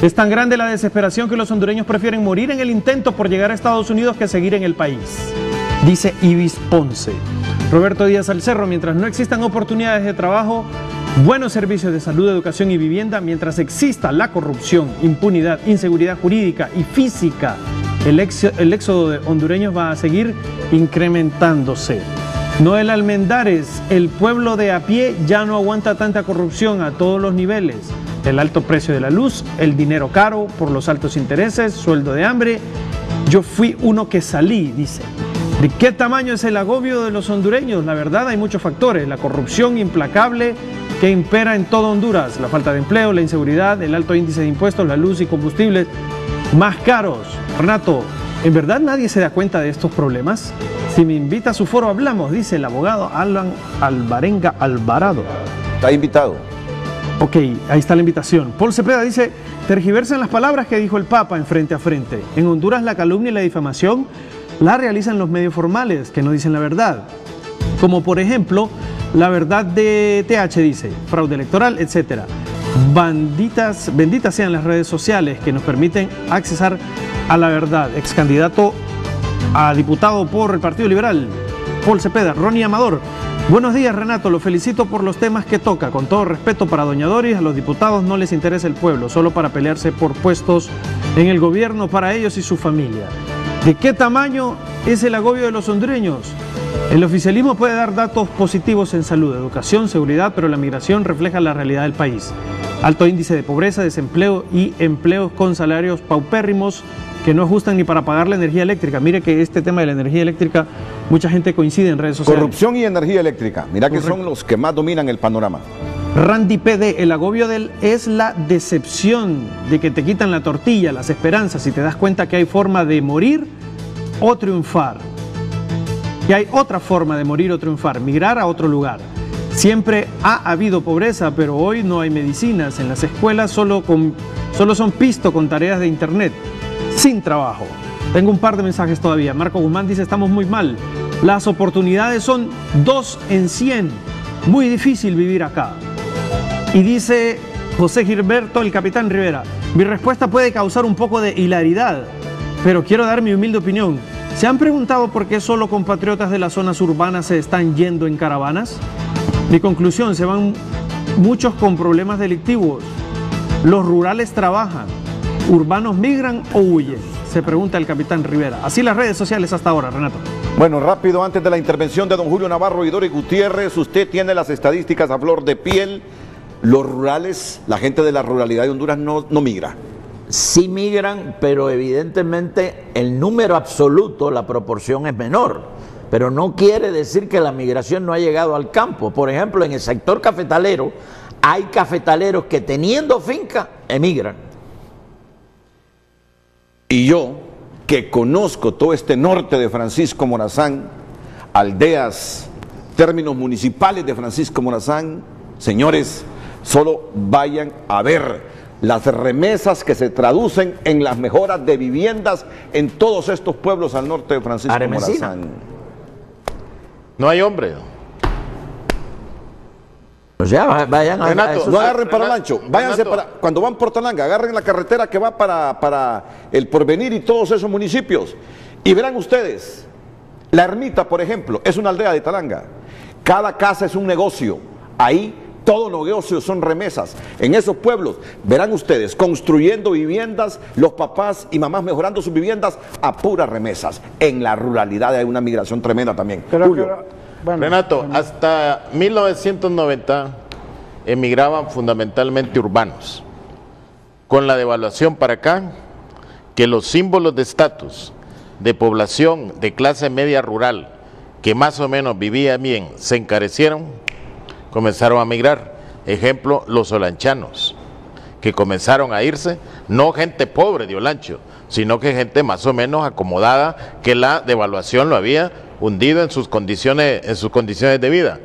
Es tan grande la desesperación que los hondureños prefieren morir en el intento por llegar a Estados Unidos que seguir en el país, dice Ibis Ponce. Roberto Díaz Alcerro, mientras no existan oportunidades de trabajo, buenos servicios de salud, educación y vivienda, mientras exista la corrupción, impunidad, inseguridad jurídica y física, el éxodo de hondureños va a seguir incrementándose. Noel Almendares, el pueblo de a pie ya no aguanta tanta corrupción a todos los niveles. El alto precio de la luz, el dinero caro por los altos intereses, sueldo de hambre. Yo fui uno que salí, dice. ¿De qué tamaño es el agobio de los hondureños? La verdad, hay muchos factores. La corrupción implacable que impera en todo Honduras, la falta de empleo, la inseguridad, el alto índice de impuestos, la luz y combustibles más caros. Renato, ¿en verdad nadie se da cuenta de estos problemas? Si me invita a su foro hablamos, dice el abogado Alan Alvarenga Alvarado. Está invitado. Ok, ahí está la invitación. Paul Cepeda dice, tergiversan las palabras que dijo el Papa en Frente a Frente. En Honduras la calumnia y la difamación la realizan los medios formales que no dicen la verdad. Como por ejemplo, la verdad de TH dice, fraude electoral, etc. Benditas sean las redes sociales que nos permiten accesar a la verdad. Ex candidato a diputado por el Partido Liberal, Paul Cepeda. Ronnie Amador, buenos días Renato, lo felicito por los temas que toca. Con todo respeto para doña Doris, a los diputados no les interesa el pueblo, solo para pelearse por puestos en el gobierno para ellos y su familia. ¿De qué tamaño es el agobio de los hondureños? El oficialismo puede dar datos positivos en salud, educación, seguridad, pero la migración refleja la realidad del país. Alto índice de pobreza, desempleo y empleos con salarios paupérrimos que no ajustan ni para pagar la energía eléctrica. Mire que este tema de la energía eléctrica, mucha gente coincide en redes sociales. Corrupción y energía eléctrica, mira que son los que más dominan el panorama. Randy PD, el agobio es la decepción de que te quitan la tortilla, las esperanzas, y te das cuenta que hay forma de morir o triunfar. Que hay otra forma de morir o triunfar, migrar a otro lugar. Siempre ha habido pobreza, pero hoy no hay medicinas. En las escuelas solo son pisto con tareas de internet, sin trabajo. Tengo un par de mensajes todavía. Marco Guzmán dice, estamos muy mal. Las oportunidades son 2 en 100. Muy difícil vivir acá. Y dice José Gilberto, el capitán Rivera, mi respuesta puede causar un poco de hilaridad, pero quiero dar mi humilde opinión. ¿Se han preguntado por qué solo compatriotas de las zonas urbanas se están yendo en caravanas? Mi conclusión, se van muchos con problemas delictivos. Los rurales trabajan, urbanos migran o huyen, se pregunta el capitán Rivera. Así las redes sociales hasta ahora, Renato. Bueno, rápido, antes de la intervención de don Julio Navarro y Doris Gutiérrez, usted tiene las estadísticas a flor de piel. Los rurales, la gente de la ruralidad de Honduras no migra. Sí migran, pero evidentemente el número absoluto, la proporción es menor. Pero no quiere decir que la migración no ha llegado al campo. Por ejemplo, en el sector cafetalero, hay cafetaleros que teniendo finca, emigran. Y yo, que conozco todo este norte de Francisco Morazán, aldeas, términos municipales de Francisco Morazán, señores, solo vayan a ver las remesas que se traducen en las mejoras de viviendas en todos estos pueblos al norte de Francisco Morazán. No hay hombre. O sea, vayan a Renato, no agarren para el ancho, váyanse para, cuando van por Talanga, agarren la carretera que va para El Porvenir y todos esos municipios. Y verán ustedes, La Ermita, por ejemplo, es una aldea de Talanga. Cada casa es un negocio. Ahí todos los negocios son remesas. En esos pueblos, verán ustedes, construyendo viviendas, los papás y mamás mejorando sus viviendas a puras remesas. En la ruralidad hay una migración tremenda también. Julio. Bueno, Renato, hasta 1990 emigraban fundamentalmente urbanos. Con la devaluación para acá, que los símbolos de estatus, de población de clase media rural, que más o menos vivía bien, se encarecieron, comenzaron a migrar. Ejemplo, los olanchanos, que comenzaron a irse, no gente pobre de Olancho, sino que gente más o menos acomodada, que la devaluación lo había hundido en sus condiciones de vida.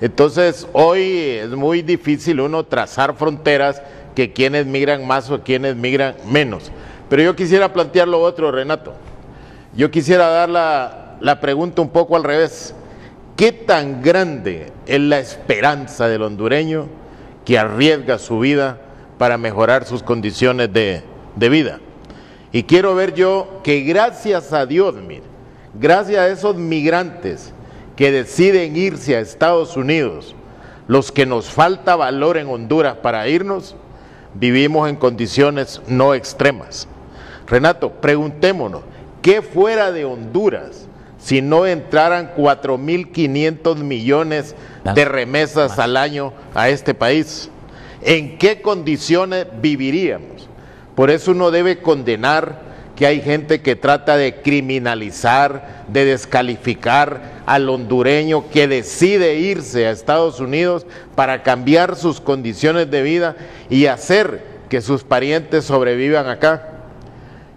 Entonces, hoy es muy difícil uno trazar fronteras, que quienes migran más o quienes migran menos. Pero yo quisiera plantear lo otro, Renato. Yo quisiera dar la pregunta un poco al revés. ¿Qué tan grande es la esperanza del hondureño que arriesga su vida para mejorar sus condiciones de vida. Y quiero ver yo que gracias a Dios, mire, gracias a esos migrantes que deciden irse a Estados Unidos, los que nos falta valor en Honduras para irnos, vivimos en condiciones no extremas. Renato, preguntémonos, ¿qué fuera de Honduras si no entraran 4.500 millones de remesas al año a este país? ¿En qué condiciones viviríamos? Por eso uno debe condenar que hay gente que trata de criminalizar, de descalificar al hondureño que decide irse a Estados Unidos para cambiar sus condiciones de vida y hacer que sus parientes sobrevivan acá.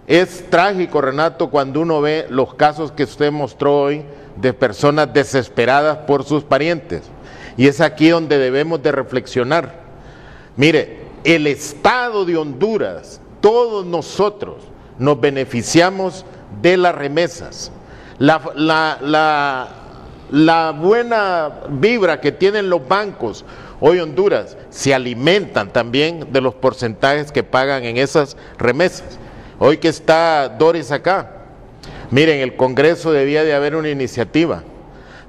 Es trágico, Renato, cuando uno ve los casos que usted mostró hoy de personas desesperadas por sus parientes. Y es aquí donde debemos de reflexionar. Mire, el Estado de Honduras, todos nosotros nos beneficiamos de las remesas. La buena vibra que tienen los bancos hoy Honduras se alimentan también de los porcentajes que pagan en esas remesas. Hoy que está Doris acá, miren, el Congreso debía de haber una iniciativa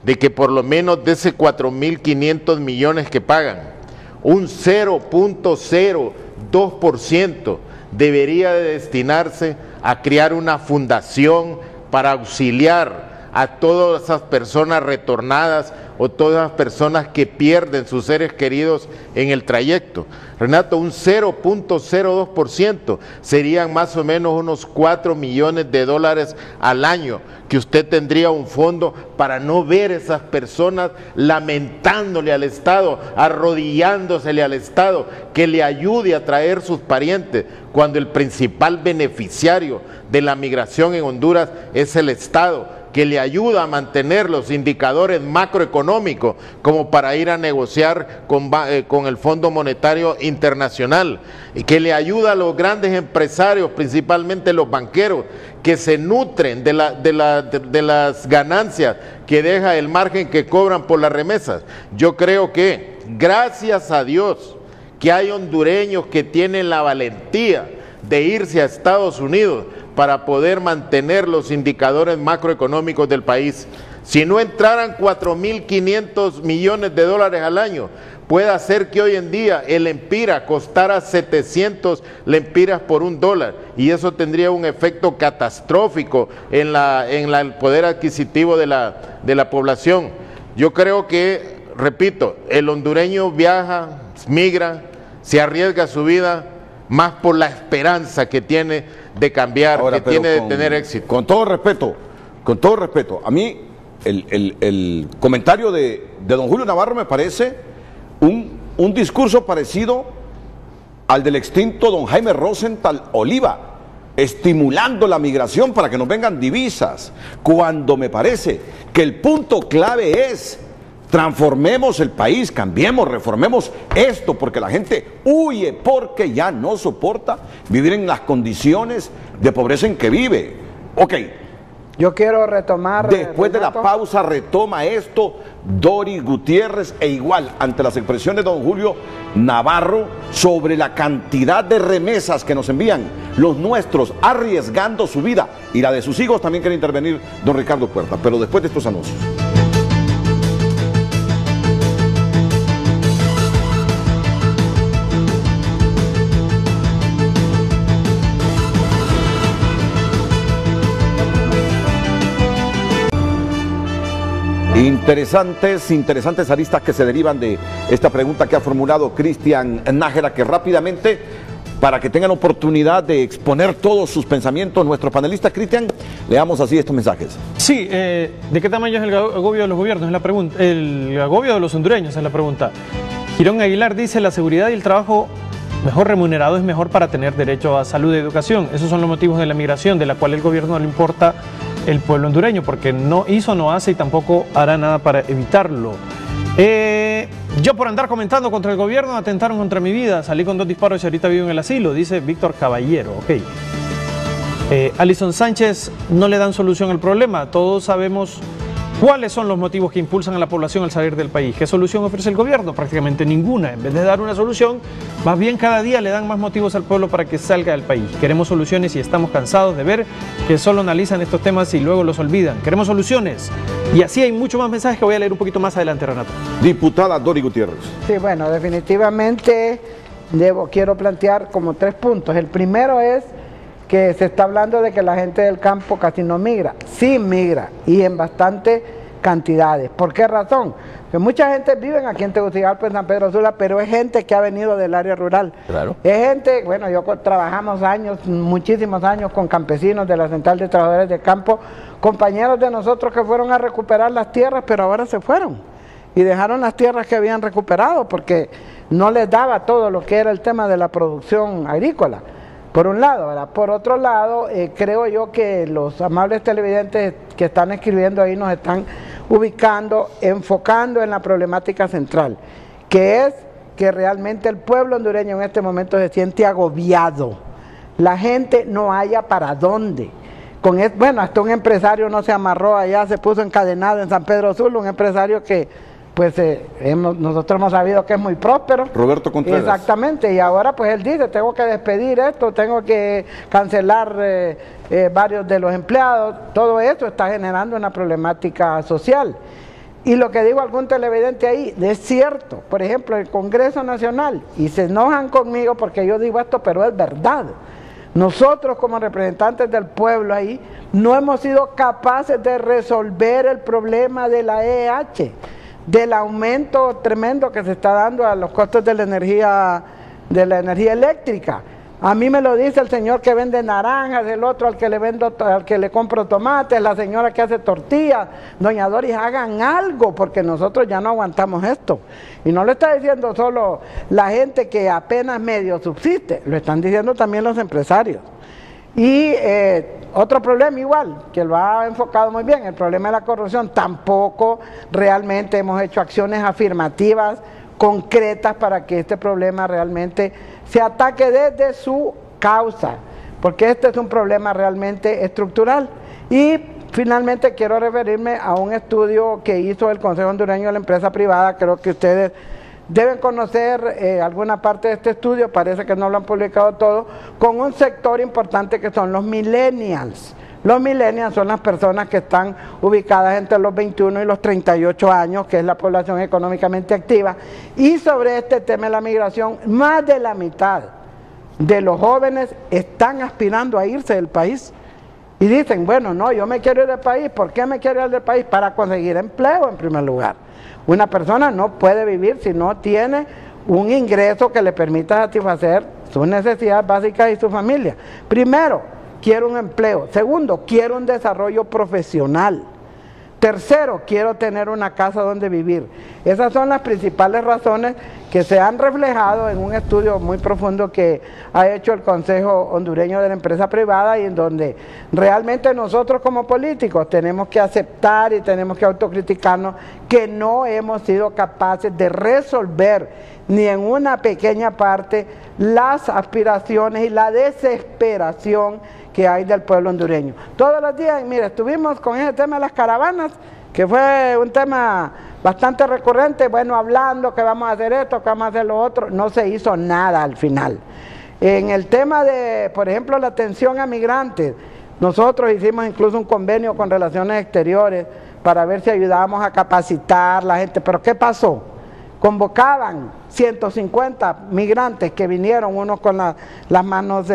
de que por lo menos de ese 4.500 millones que pagan, un 0.02% debería de destinarse a crear una fundación para auxiliar a todas esas personas retornadas o todas las personas que pierden sus seres queridos en el trayecto. Renato, un 0.02% serían más o menos unos 4 millones de dólares al año, que usted tendría un fondo para no ver esas personas lamentándole al Estado, arrodillándosele al Estado, que le ayude a traer sus parientes, cuando el principal beneficiario de la migración en Honduras es el Estado, que le ayuda a mantener los indicadores macroeconómicos como para ir a negociar con el Fondo Monetario Internacional, y que le ayuda a los grandes empresarios, principalmente los banqueros, que se nutren de las ganancias que deja el margen que cobran por las remesas. Yo creo que, gracias a Dios, que hay hondureños que tienen la valentía de irse a Estados Unidos para poder mantener los indicadores macroeconómicos del país. Si no entraran 4.500 millones de dólares al año, puede hacer que hoy en día el empira costara 700 lempiras por $1, y eso tendría un efecto catastrófico en el poder adquisitivo de la población. Yo creo que, repito, el hondureño viaja, migra, se arriesga su vida más por la esperanza que tiene de cambiar, ahora, que tiene de tener éxito. Con todo respeto, a mí el comentario de don Julio Navarro me parece un discurso parecido al del extinto don Jaime Rosenthal Oliva, estimulando la migración para que nos vengan divisas, cuando me parece que el punto clave es: transformemos el país, cambiemos, reformemos esto, porque la gente huye, porque ya no soporta vivir en las condiciones de pobreza en que vive. Ok. Yo quiero retomar... Después de la pausa retoma esto Doris Gutiérrez, e igual ante las expresiones de don Julio Navarro sobre la cantidad de remesas que nos envían los nuestros, arriesgando su vida y la de sus hijos. También quiere intervenir don Ricardo Puerta, pero después de estos anuncios. Interesantes aristas que se derivan de esta pregunta que ha formulado Cristian Nájera, que rápidamente, para que tengan oportunidad de exponer todos sus pensamientos, nuestros panelistas. Cristian, leamos así estos mensajes. Sí, ¿de qué tamaño es el agobio de los gobiernos? Es la pregunta. El agobio de los hondureños es la pregunta. Girón Aguilar dice: la seguridad y el trabajo mejor remunerado es mejor para tener derecho a salud y educación. Esos son los motivos de la migración, de la cual el gobierno no le importa el pueblo hondureño, porque no hizo, no hace y tampoco hará nada para evitarlo. Yo, por andar comentando contra el gobierno, atentaron contra mi vida, salí con 2 disparos y ahorita vivo en el asilo, dice Víctor Caballero. Ok. Alison Sánchez: no le dan solución al problema, todos sabemos ¿Cuáles son los motivos que impulsan a la población al salir del país? ¿Qué solución ofrece el gobierno? Prácticamente ninguna. En vez de dar una solución, más bien cada día le dan más motivos al pueblo para que salga del país. Queremos soluciones y estamos cansados de ver que solo analizan estos temas y luego los olvidan. Queremos soluciones. Y así hay muchos más mensajes que voy a leer un poquito más adelante, Renato. Diputada Dori Gutiérrez. Sí, bueno, definitivamente quiero plantear como 3 puntos. El primero es que se está hablando de que la gente del campo casi no migra. Sí migra, y en bastantes cantidades. ¿Por qué razón? Que mucha gente vive aquí en Tegucigalpa, en San Pedro Sula, pero es gente que ha venido del área rural. Claro. Es gente, bueno, trabajamos muchísimos años con campesinos de la Central de Trabajadores de Campo, compañeros de nosotros que fueron a recuperar las tierras, pero ahora se fueron y dejaron las tierras que habían recuperado porque no les daba todo lo que era el tema de la producción agrícola. Por un lado, ¿verdad? Por otro lado, creo yo que los amables televidentes que están escribiendo ahí nos están ubicando, enfocando en la problemática central, que es que realmente el pueblo hondureño en este momento se siente agobiado. La gente no haya para dónde. Bueno, hasta un empresario no se amarró allá, se puso encadenado en San Pedro Sula, un empresario que pues nosotros hemos sabido que es muy próspero. Roberto Contreras. Exactamente, y ahora pues él dice, tengo que despedir esto, tengo que cancelar varios de los empleados. Todo eso está generando una problemática social. Y lo que digo algún televidente ahí, es cierto. Por ejemplo, el Congreso Nacional, y se enojan conmigo porque yo digo esto, pero es verdad. Nosotros como representantes del pueblo ahí, no hemos sido capaces de resolver el problema de la EH, del aumento tremendo que se está dando a los costos de la energía eléctrica. A mí me lo dice el señor que vende naranjas, el otro al que le compro tomates, la señora que hace tortillas. Doña Doris, hagan algo porque nosotros ya no aguantamos esto. Y no lo está diciendo solo la gente que apenas medio subsiste, lo están diciendo también los empresarios. Y otro problema igual, que lo ha enfocado muy bien, el problema de la corrupción. Tampoco realmente hemos hecho acciones afirmativas, concretas, para que este problema realmente se ataque desde su causa, porque este es un problema realmente estructural. Y finalmente quiero referirme a un estudio que hizo el Consejo Hondureño de la Empresa Privada. Creo que ustedes deben conocer alguna parte de este estudio, parece que no lo han publicado todo, con un sector importante que son los millennials. Los millennials son las personas que están ubicadas entre los 21 y los 38 años, que es la población económicamente activa. Y sobre este tema de la migración, más de la mitad de los jóvenes están aspirando a irse del país. Y dicen, bueno, no, yo me quiero ir del país. ¿Por qué me quiero ir del país? Para conseguir empleo en primer lugar. Una persona no puede vivir si no tiene un ingreso que le permita satisfacer sus necesidades básicas y su familia. Primero, quiero un empleo. Segundo, quiero un desarrollo profesional. Tercero, quiero tener una casa donde vivir. Esas son las principales razones que se han reflejado en un estudio muy profundo que ha hecho el Consejo Hondureño de la Empresa Privada, y en donde realmente nosotros como políticos tenemos que aceptar y tenemos que autocriticarnos que no hemos sido capaces de resolver ni en una pequeña parte las aspiraciones y la desesperación que hay del pueblo hondureño. Todos los días, mire, estuvimos con ese tema de las caravanas, que fue un tema bastante recurrente, bueno, hablando que vamos a hacer esto, que vamos a hacer lo otro, no se hizo nada al final. En el tema de, por ejemplo, la atención a migrantes, nosotros hicimos incluso un convenio con Relaciones Exteriores para ver si ayudábamos a capacitar a la gente, pero ¿qué pasó? Convocaban 150 migrantes que vinieron, unos con las manos,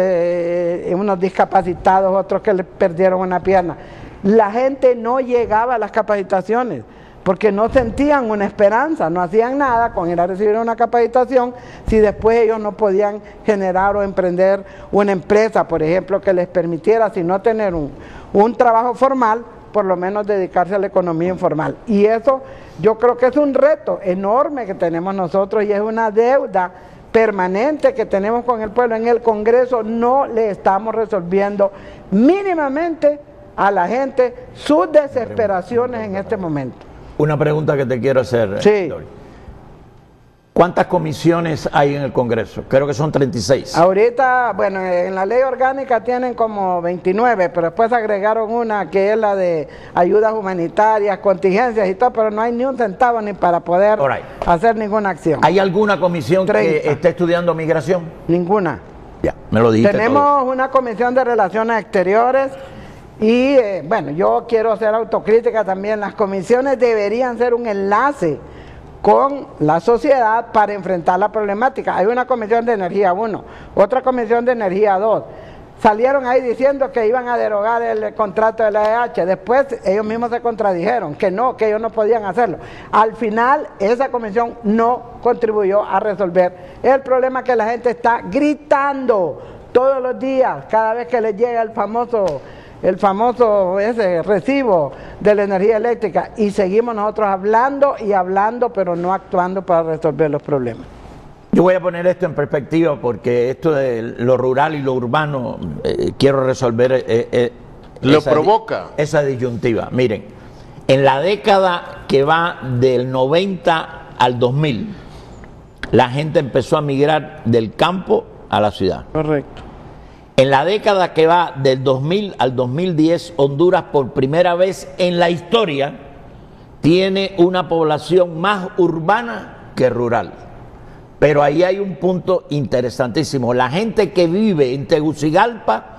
unos discapacitados, otros que le perdieron una pierna. La gente no llegaba a las capacitaciones porque no sentían una esperanza, no hacían nada con ir a recibir una capacitación si después ellos no podían generar o emprender una empresa, por ejemplo, que les permitiera, si no tener un trabajo formal, por lo menos dedicarse a la economía informal. Y eso yo creo que es un reto enorme que tenemos nosotros y es una deuda permanente que tenemos con el pueblo. En el Congreso no le estamos resolviendo mínimamente a la gente sus desesperaciones en este momento. Una pregunta que te quiero hacer, sí. Dori. ¿Cuántas comisiones hay en el Congreso? Creo que son 36. Ahorita, bueno, en la ley orgánica tienen como 29, pero después agregaron una que es la de ayudas humanitarias, contingencias y todo, pero no hay ni un centavo ni para poder hacer ninguna acción. ¿Hay alguna comisión que esté estudiando migración? Ninguna. Ya, me lo dijiste. Tenemos una comisión de relaciones exteriores y, bueno, yo quiero hacer autocrítica también. Las comisiones deberían ser un enlace con la sociedad para enfrentar la problemática. Hay una comisión de energía 1, otra comisión de energía 2. Salieron ahí diciendo que iban a derogar el contrato de la EH, después ellos mismos se contradijeron, que no, que ellos no podían hacerlo. Al final, esa comisión no contribuyó a resolver el problema que la gente está gritando todos los días, cada vez que les llega el famoso ese recibo de la energía eléctrica, y seguimos nosotros hablando y hablando, pero no actuando para resolver los problemas. Yo voy a poner esto en perspectiva porque esto de lo rural y lo urbano quiero resolver esa disyuntiva. Miren, en la década que va del 90 al 2000, la gente empezó a migrar del campo a la ciudad. Correcto. En la década que va del 2000 al 2010, Honduras por primera vez en la historia tiene una población más urbana que rural. Pero ahí hay un punto interesantísimo. La gente que vive en Tegucigalpa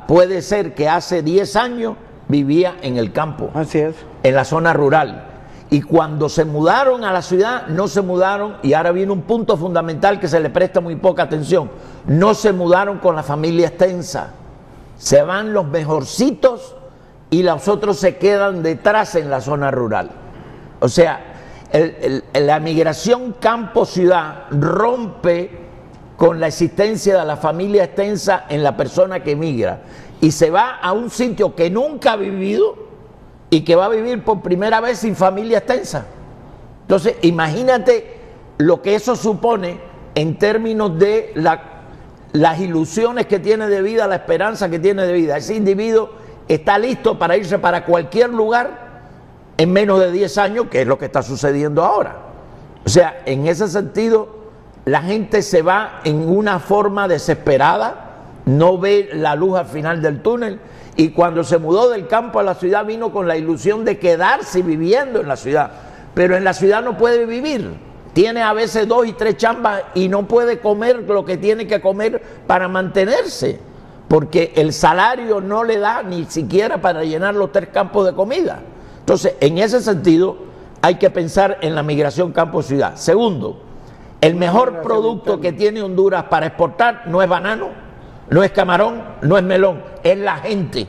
puede ser que hace 10 años vivía en el campo. Así es. En la zona rural. Y cuando se mudaron a la ciudad, no se mudaron, y ahora viene un punto fundamental que se le presta muy poca atención, no se mudaron con la familia extensa. Se van los mejorcitos y los otros se quedan detrás en la zona rural. O sea, la migración campo-ciudad rompe con la existencia de la familia extensa en la persona que migra y se va a un sitio que nunca ha vivido y que va a vivir por primera vez sin familia extensa. Entonces, imagínate lo que eso supone en términos de las ilusiones que tiene de vida, la esperanza que tiene de vida. Ese individuo está listo para irse para cualquier lugar en menos de 10 años, que es lo que está sucediendo ahora. O sea, en ese sentido, la gente se va en una forma desesperada, no ve la luz al final del túnel, y cuando se mudó del campo a la ciudad vino con la ilusión de quedarse viviendo en la ciudad, pero en la ciudad no puede vivir, tiene a veces 2 y 3 chambas y no puede comer lo que tiene que comer para mantenerse, porque el salario no le da ni siquiera para llenar los 3 campos de comida. Entonces, en ese sentido, hay que pensar en la migración campo-ciudad. Segundo, el mejor producto que tiene Honduras para exportar no es banano, no es camarón, no es melón, es la gente.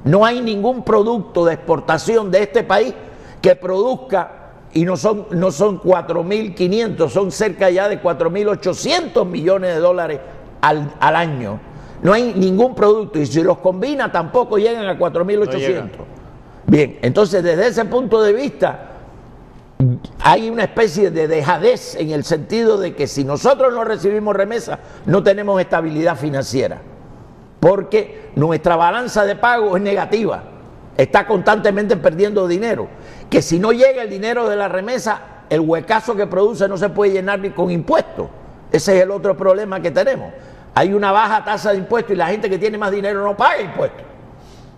No hay ningún producto de exportación de este país que produzca, y no son 4.500, son cerca ya de 4.800 millones de dólares al año. No hay ningún producto, y si los combina tampoco llegan a 4.800. Bien, entonces desde ese punto de vista hay una especie de dejadez en el sentido de que si nosotros no recibimos remesas no tenemos estabilidad financiera, porque nuestra balanza de pago es negativa, está constantemente perdiendo dinero, que si no llega el dinero de la remesa, el huecazo que produce no se puede llenar ni con impuestos. Ese es el otro problema que tenemos. Hay una baja tasa de impuestos y la gente que tiene más dinero no paga impuestos.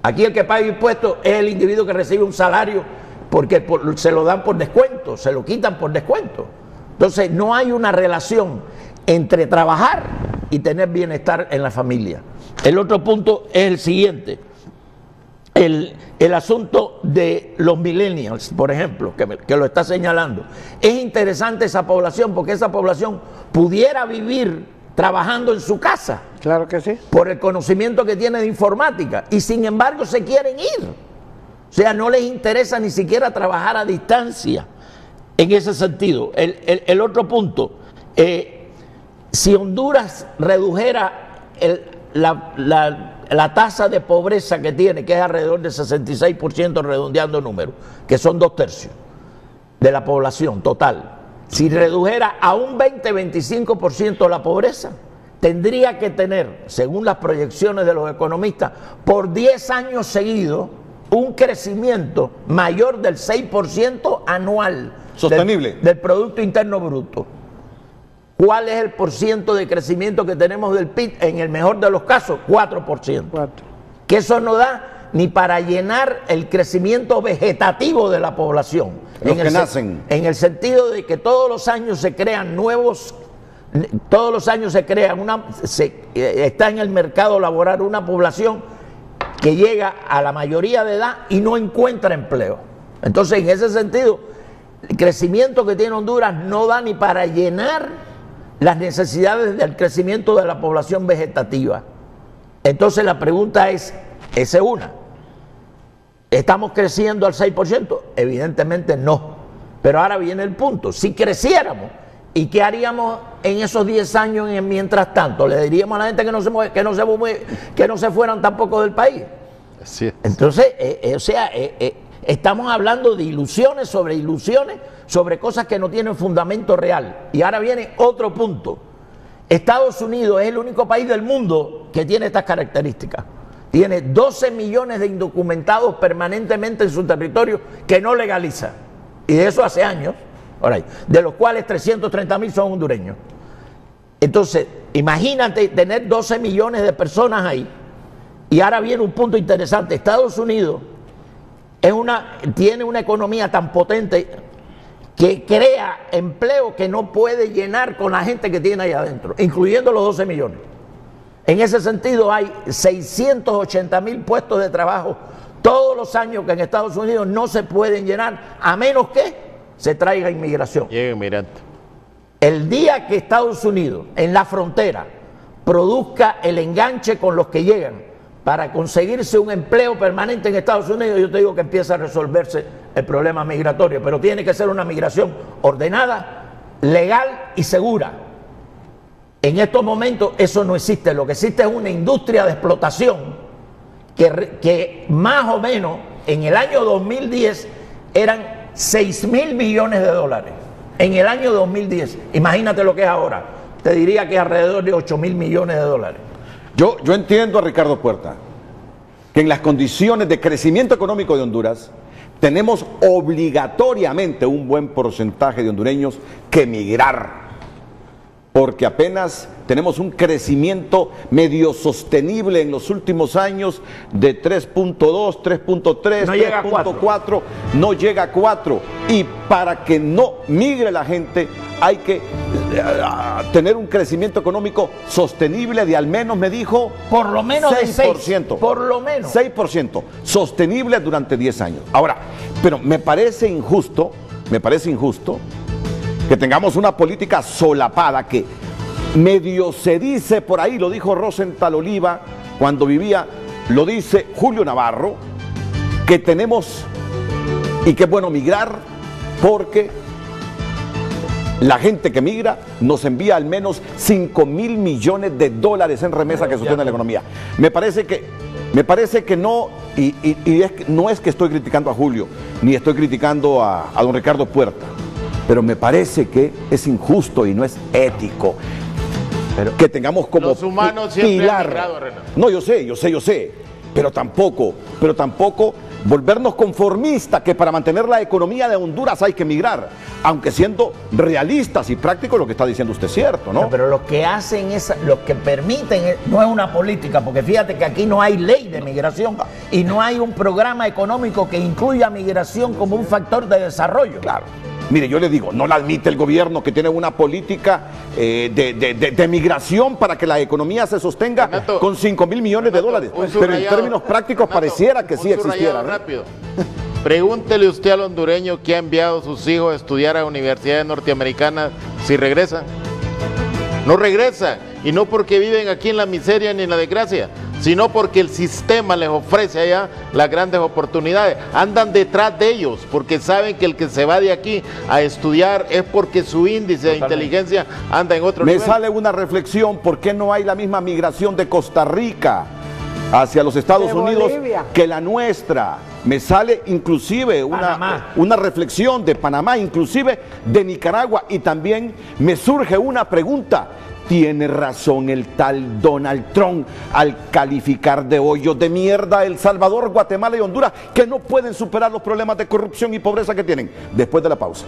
Aquí el que paga impuestos es el individuo que recibe un salario porque se lo dan por descuento, se lo quitan por descuento. Entonces no hay una relación entre trabajar y tener bienestar en la familia. El otro punto es el siguiente, el asunto de los millennials, por ejemplo, que lo está señalando. Es interesante esa población porque esa población pudiera vivir trabajando en su casa. Claro que sí. Por el conocimiento que tiene de informática. Y sin embargo se quieren ir. O sea, no les interesa ni siquiera trabajar a distancia. En ese sentido. El otro punto. Si Honduras redujera la tasa de pobreza que tiene, que es alrededor del 66%, redondeando números, que son 2/3 de la población total. Si redujera a un 20-25% la pobreza, tendría que tener, según las proyecciones de los economistas, por 10 años seguidos, un crecimiento mayor del 6% anual. Sostenible. Del Producto Interno Bruto. ¿Cuál es el porciento de crecimiento que tenemos del PIB? En el mejor de los casos, 4%. Que eso no da ni para llenar el crecimiento vegetativo de la población. Los que nacen. En el sentido de que todos los años se crean nuevos, todos los años se crea está en el mercado laboral una población que llega a la mayoría de edad y no encuentra empleo. Entonces, en ese sentido, el crecimiento que tiene Honduras no da ni para llenar las necesidades del crecimiento de la población vegetativa. Entonces, la pregunta es, esa es una. ¿Estamos creciendo al 6%? Evidentemente no. Pero ahora viene el punto. Si creciéramos, ¿y qué haríamos en esos 10 años mientras tanto? ¿Le diríamos a la gente que no se fueran tampoco del país? Así es. Entonces, estamos hablando de ilusiones, sobre cosas que no tienen fundamento real. Y ahora viene otro punto. Estados Unidos es el único país del mundo que tiene estas características. Tiene 12 millones de indocumentados permanentemente en su territorio que no legaliza. Y de eso hace años, de los cuales 330.000 son hondureños. Entonces, imagínate tener 12 millones de personas ahí. Y ahora viene un punto interesante. Estados Unidos tiene una economía tan potente que crea empleo que no puede llenar con la gente que tiene ahí adentro, incluyendo los 12 millones. En ese sentido hay 680.000 puestos de trabajo todos los años que en Estados Unidos no se pueden llenar a menos que se traiga inmigración. Llega inmigrante. El día que Estados Unidos en la frontera produzca el enganche con los que llegan para conseguirse un empleo permanente en Estados Unidos, yo te digo que empieza a resolverse el problema migratorio, pero tiene que ser una migración ordenada, legal y segura. En estos momentos eso no existe. Lo que existe es una industria de explotación que más o menos en el año 2010 eran 6.000 millones de dólares. En el año 2010, imagínate lo que es ahora. Te diría que es alrededor de 8.000 millones de dólares. Yo entiendo a Ricardo Puerta que en las condiciones de crecimiento económico de Honduras tenemos obligatoriamente un buen porcentaje de hondureños que emigrar, porque apenas tenemos un crecimiento medio sostenible en los últimos años de 3.2, 3.3, 3.4, no llega a 4. Y para que no migre la gente hay que tener un crecimiento económico sostenible de al menos, me dijo, por lo menos 6%. De 6%, por lo menos 6%, sostenible durante 10 años. Ahora, pero me parece injusto que tengamos una política solapada que medio se dice por ahí, lo dijo Rosenthal Oliva cuando vivía, lo dice Julio Navarro, que tenemos y que es bueno migrar porque la gente que migra nos envía al menos 5.000 millones de dólares en remesa que sostiene la economía. Me parece que no, no es que estoy criticando a Julio, ni estoy criticando a don Ricardo Puerta, pero me parece que es injusto y no es ético que tengamos como los humanos siempre han migrado, Renato. No, yo sé, pero tampoco volvernos conformistas que para mantener la economía de Honduras hay que migrar, aunque siendo realistas y prácticos lo que está diciendo usted es cierto, ¿no? Pero lo que hacen lo que permiten no es una política, porque fíjate que aquí no hay ley de migración y no hay un programa económico que incluya migración como un factor de desarrollo. Claro. Mire, yo le digo, no la admite el gobierno que tiene una política de migración para que la economía se sostenga, Renato, con 5.000 millones de dólares. Pero en términos prácticos, Renato, pareciera que sí existiera. Rápido. Pregúntele usted al hondureño que ha enviado a sus hijos a estudiar a universidades norteamericanas si regresan. No regresan, y no porque viven aquí en la miseria ni en la desgracia, sino porque el sistema les ofrece allá las grandes oportunidades. Andan detrás de ellos porque saben que el que se va de aquí a estudiar es porque su índice de inteligencia anda en otro nivel. Me sale una reflexión: ¿por qué no hay la misma migración de Costa Rica hacia los Estados Unidos que la nuestra? Me sale inclusive una reflexión de Panamá, inclusive de Nicaragua, y también me surge una pregunta. Tiene razón el tal Donald Trump al calificar de hoyos de mierda El Salvador, Guatemala y Honduras, que no pueden superar los problemas de corrupción y pobreza que tienen. Después de la pausa.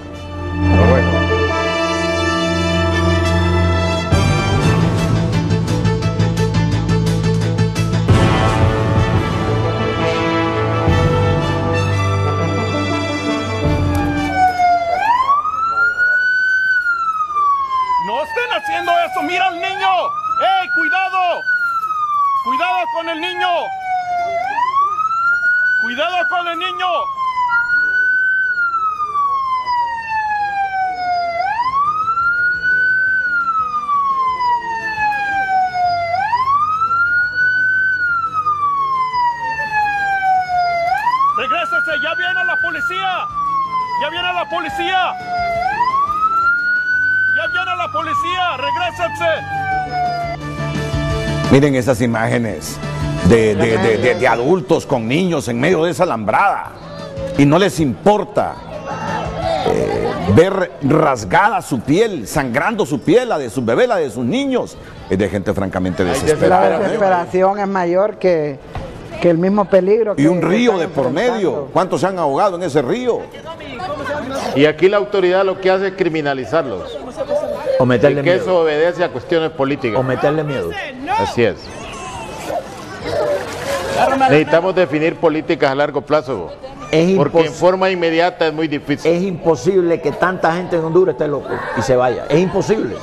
con el niño! ¡Cuidado con el niño! ¡Regrésese! ¡Ya viene la policía! ¡Ya viene la policía! ¡Ya viene la policía! ¡Regrésense! Miren esas imágenes de adultos con niños en medio de esa alambrada y no les importa ver rasgada su piel, sangrando su piel, la de sus bebés, la de sus niños. Es de gente francamente desesperada. La desesperación es mayor que el mismo peligro. Y un río de por medio. ¿Cuántos se han ahogado en ese río? Y aquí la autoridad lo que hace es criminalizarlos. O meterle y que miedo. eso obedece a cuestiones políticas. O meterle miedo. Así es. Necesitamos definir políticas a largo plazo, porque en forma inmediata es muy difícil. Es imposible que tanta gente en Honduras esté loco y se vaya. Es imposible.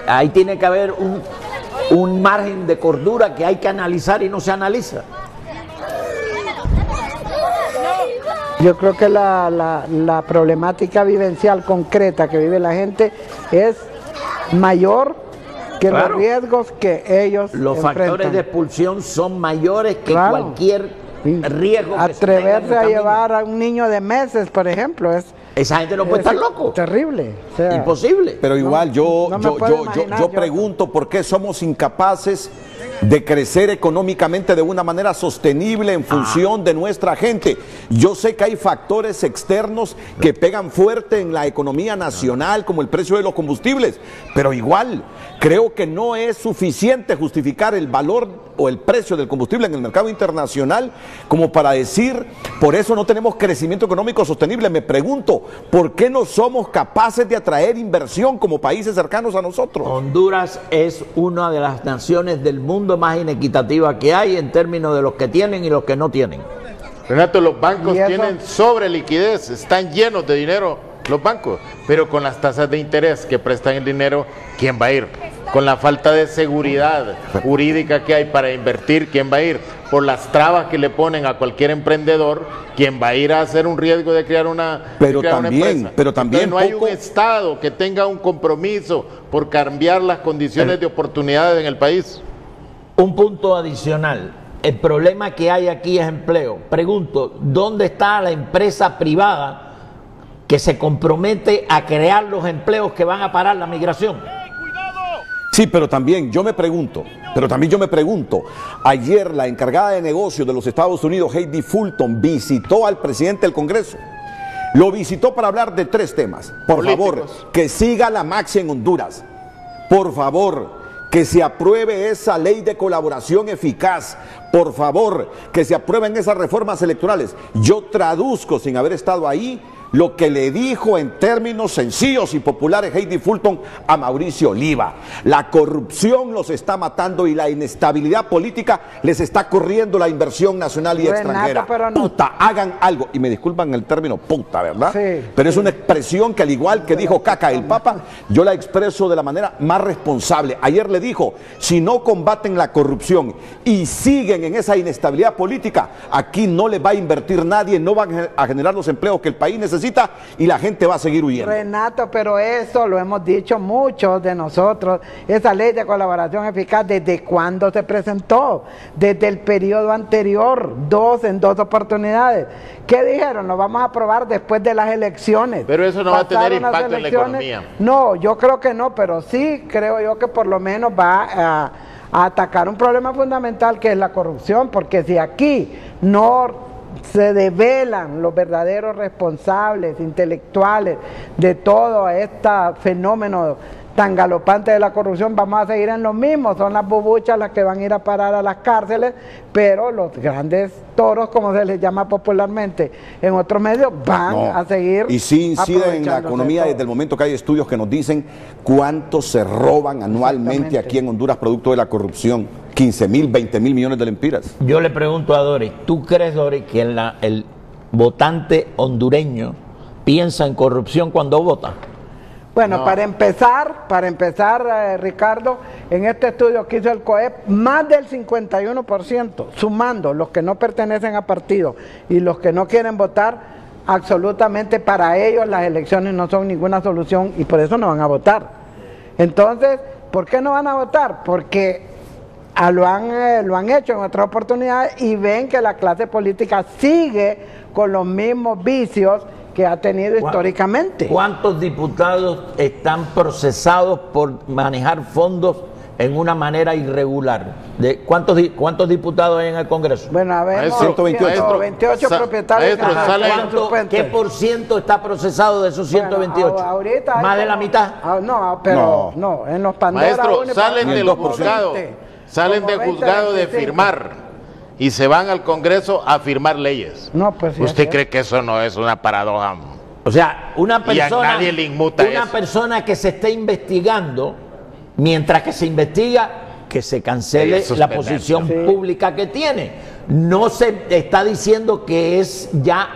Ahí tiene que haber un margen de cordura que hay que analizar y no se analiza. Yo creo que la problemática vivencial concreta que vive la gente es mayor que los riesgos que ellos Los enfrentan. factores de expulsión son mayores que cualquier riesgo que atreverse a llevar a un niño de meses, por ejemplo, esa gente no puede estar loco. Terrible. O sea, imposible. Pero igual yo pregunto por qué somos incapaces de crecer económicamente de una manera sostenible en función de nuestra gente. Yo sé que hay factores externos que pegan fuerte en la economía nacional, como el precio de los combustibles, pero igual creo que no es suficiente justificar el valor o el precio del combustible en el mercado internacional como para decir, por eso no tenemos crecimiento económico sostenible. Me pregunto, ¿por qué no somos capaces de atraer inversión como países cercanos a nosotros? Honduras es una de las naciones del mundo más inequitativa que hay en términos de los que tienen y los que no tienen. Renato, los bancos tienen sobre liquidez, están llenos de dinero los bancos, pero con las tasas de interés que prestan el dinero, ¿quién va a ir? Con la falta de seguridad jurídica que hay para invertir, ¿quién va a ir? Por las trabas que le ponen a cualquier emprendedor, ¿quién va a ir a hacer un riesgo de crear una empresa? Pero también no hay un Estado que tenga un compromiso por cambiar las condiciones de oportunidades en el país. Un punto adicional, el problema que hay aquí es empleo. Pregunto, ¿dónde está la empresa privada que se compromete a crear los empleos que van a parar la migración? Sí, pero también yo me pregunto, ayer la encargada de negocios de los Estados Unidos, Heidi Fulton, visitó al presidente del Congreso. Lo visitó para hablar de 3 temas. Por favor, que siga la Maxi en Honduras. Por favor, que se apruebe esa ley de colaboración eficaz. Por favor, que se aprueben esas reformas electorales. Yo traduzco, sin haber estado ahí, lo que le dijo en términos sencillos y populares Heidi Fulton a Mauricio Oliva. La corrupción los está matando y la inestabilidad política les está corriendo la inversión nacional y extranjera. Puta, hagan algo. Y me disculpan el término puta, ¿verdad? Sí. Pero es una expresión que, al igual que dijo Caca el Papa, yo la expreso de la manera más responsable. Ayer le dijo, si no combaten la corrupción y siguen en esa inestabilidad política, aquí no les va a invertir nadie, no van a generar los empleos que el país necesita y la gente va a seguir huyendo. Renato, pero eso lo hemos dicho muchos de nosotros, esa ley de colaboración eficaz, ¿desde cuándo se presentó? Desde el periodo anterior, en dos oportunidades. ¿Qué dijeron? Lo vamos a aprobar después de las elecciones. Pero eso no va a tener impacto en la economía. No, yo creo que no, pero sí creo yo que por lo menos va a atacar un problema fundamental que es la corrupción, porque si aquí no se develan los verdaderos responsables intelectuales de todo este fenómeno tan galopante de la corrupción, vamos a seguir en lo mismo. Son las bubuchas las que van a ir a parar a las cárceles, pero los grandes toros, como se les llama popularmente en otros medios, van a seguir. Y sí inciden en la economía desde el momento que hay estudios que nos dicen cuánto se roban anualmente aquí en Honduras producto de la corrupción. 15.000, 20.000 millones de lempiras. Yo le pregunto a Doris, ¿tú crees, Doris, que el votante hondureño piensa en corrupción cuando vota? Bueno, No. para empezar, Ricardo, en este estudio que hizo el COEP, más del 51%, sumando los que no pertenecen a partidos y los que no quieren votar, absolutamente para ellos las elecciones no son ninguna solución y por eso no van a votar. Entonces, ¿por qué no van a votar? Porque lo han hecho en otras oportunidades y ven que la clase política sigue con los mismos vicios que ha tenido históricamente. ¿Cuántos diputados están procesados por manejar fondos en una manera irregular? ¿Cuántos diputados hay en el Congreso? Bueno, a ver, 128 propietarios. ¿Qué por ciento está procesado de esos 128? Bueno, ahorita ¿Más de la mitad? No, pero no, en los Pandora. Maestro, salen de los juzgados, salen del juzgado de firmar y se van al Congreso a firmar leyes. No, pues sí, ¿Usted cree que eso no es una paradoja? O sea, una Y a persona, nadie le inmuta una eso. persona que se esté investigando, mientras que se investiga, que se cancele Eso es la perverso. posición Sí. pública que tiene. No se está diciendo que es ya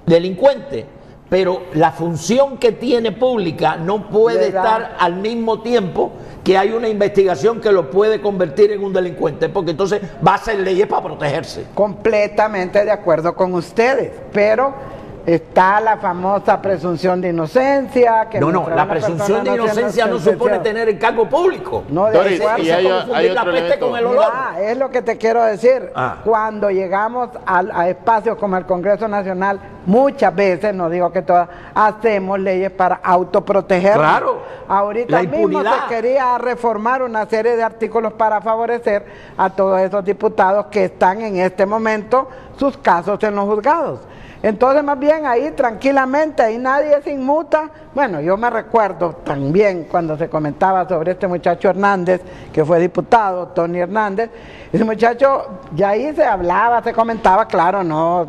delincuente, pero la función que tiene pública no puede estar al mismo tiempo que hay una investigación que lo puede convertir en un delincuente, porque entonces va a hacer leyes para protegerse. Completamente de acuerdo con ustedes, pero está la famosa presunción de inocencia. Que No, mientras la una presunción persona de no sea inocencia no supone tener el cargo público. No, de Doris, acuerdo. y hay confundir la otro peste elemento. con el olor. Mira, es lo que te quiero decir. Ah. Cuando llegamos a espacios como el Congreso Nacional, muchas veces, no digo que todas, hacemos leyes para autoprotegernos. Claro. Ahorita La mismo impunidad. se quería reformar una serie de artículos para favorecer a todos esos diputados que están en este momento sus casos en los juzgados. Entonces, más bien ahí tranquilamente, ahí nadie se inmuta. Bueno, yo me recuerdo también cuando se comentaba sobre este muchacho Hernández, que fue diputado, Tony Hernández. Ese muchacho, ya ahí se hablaba, se comentaba, claro, no,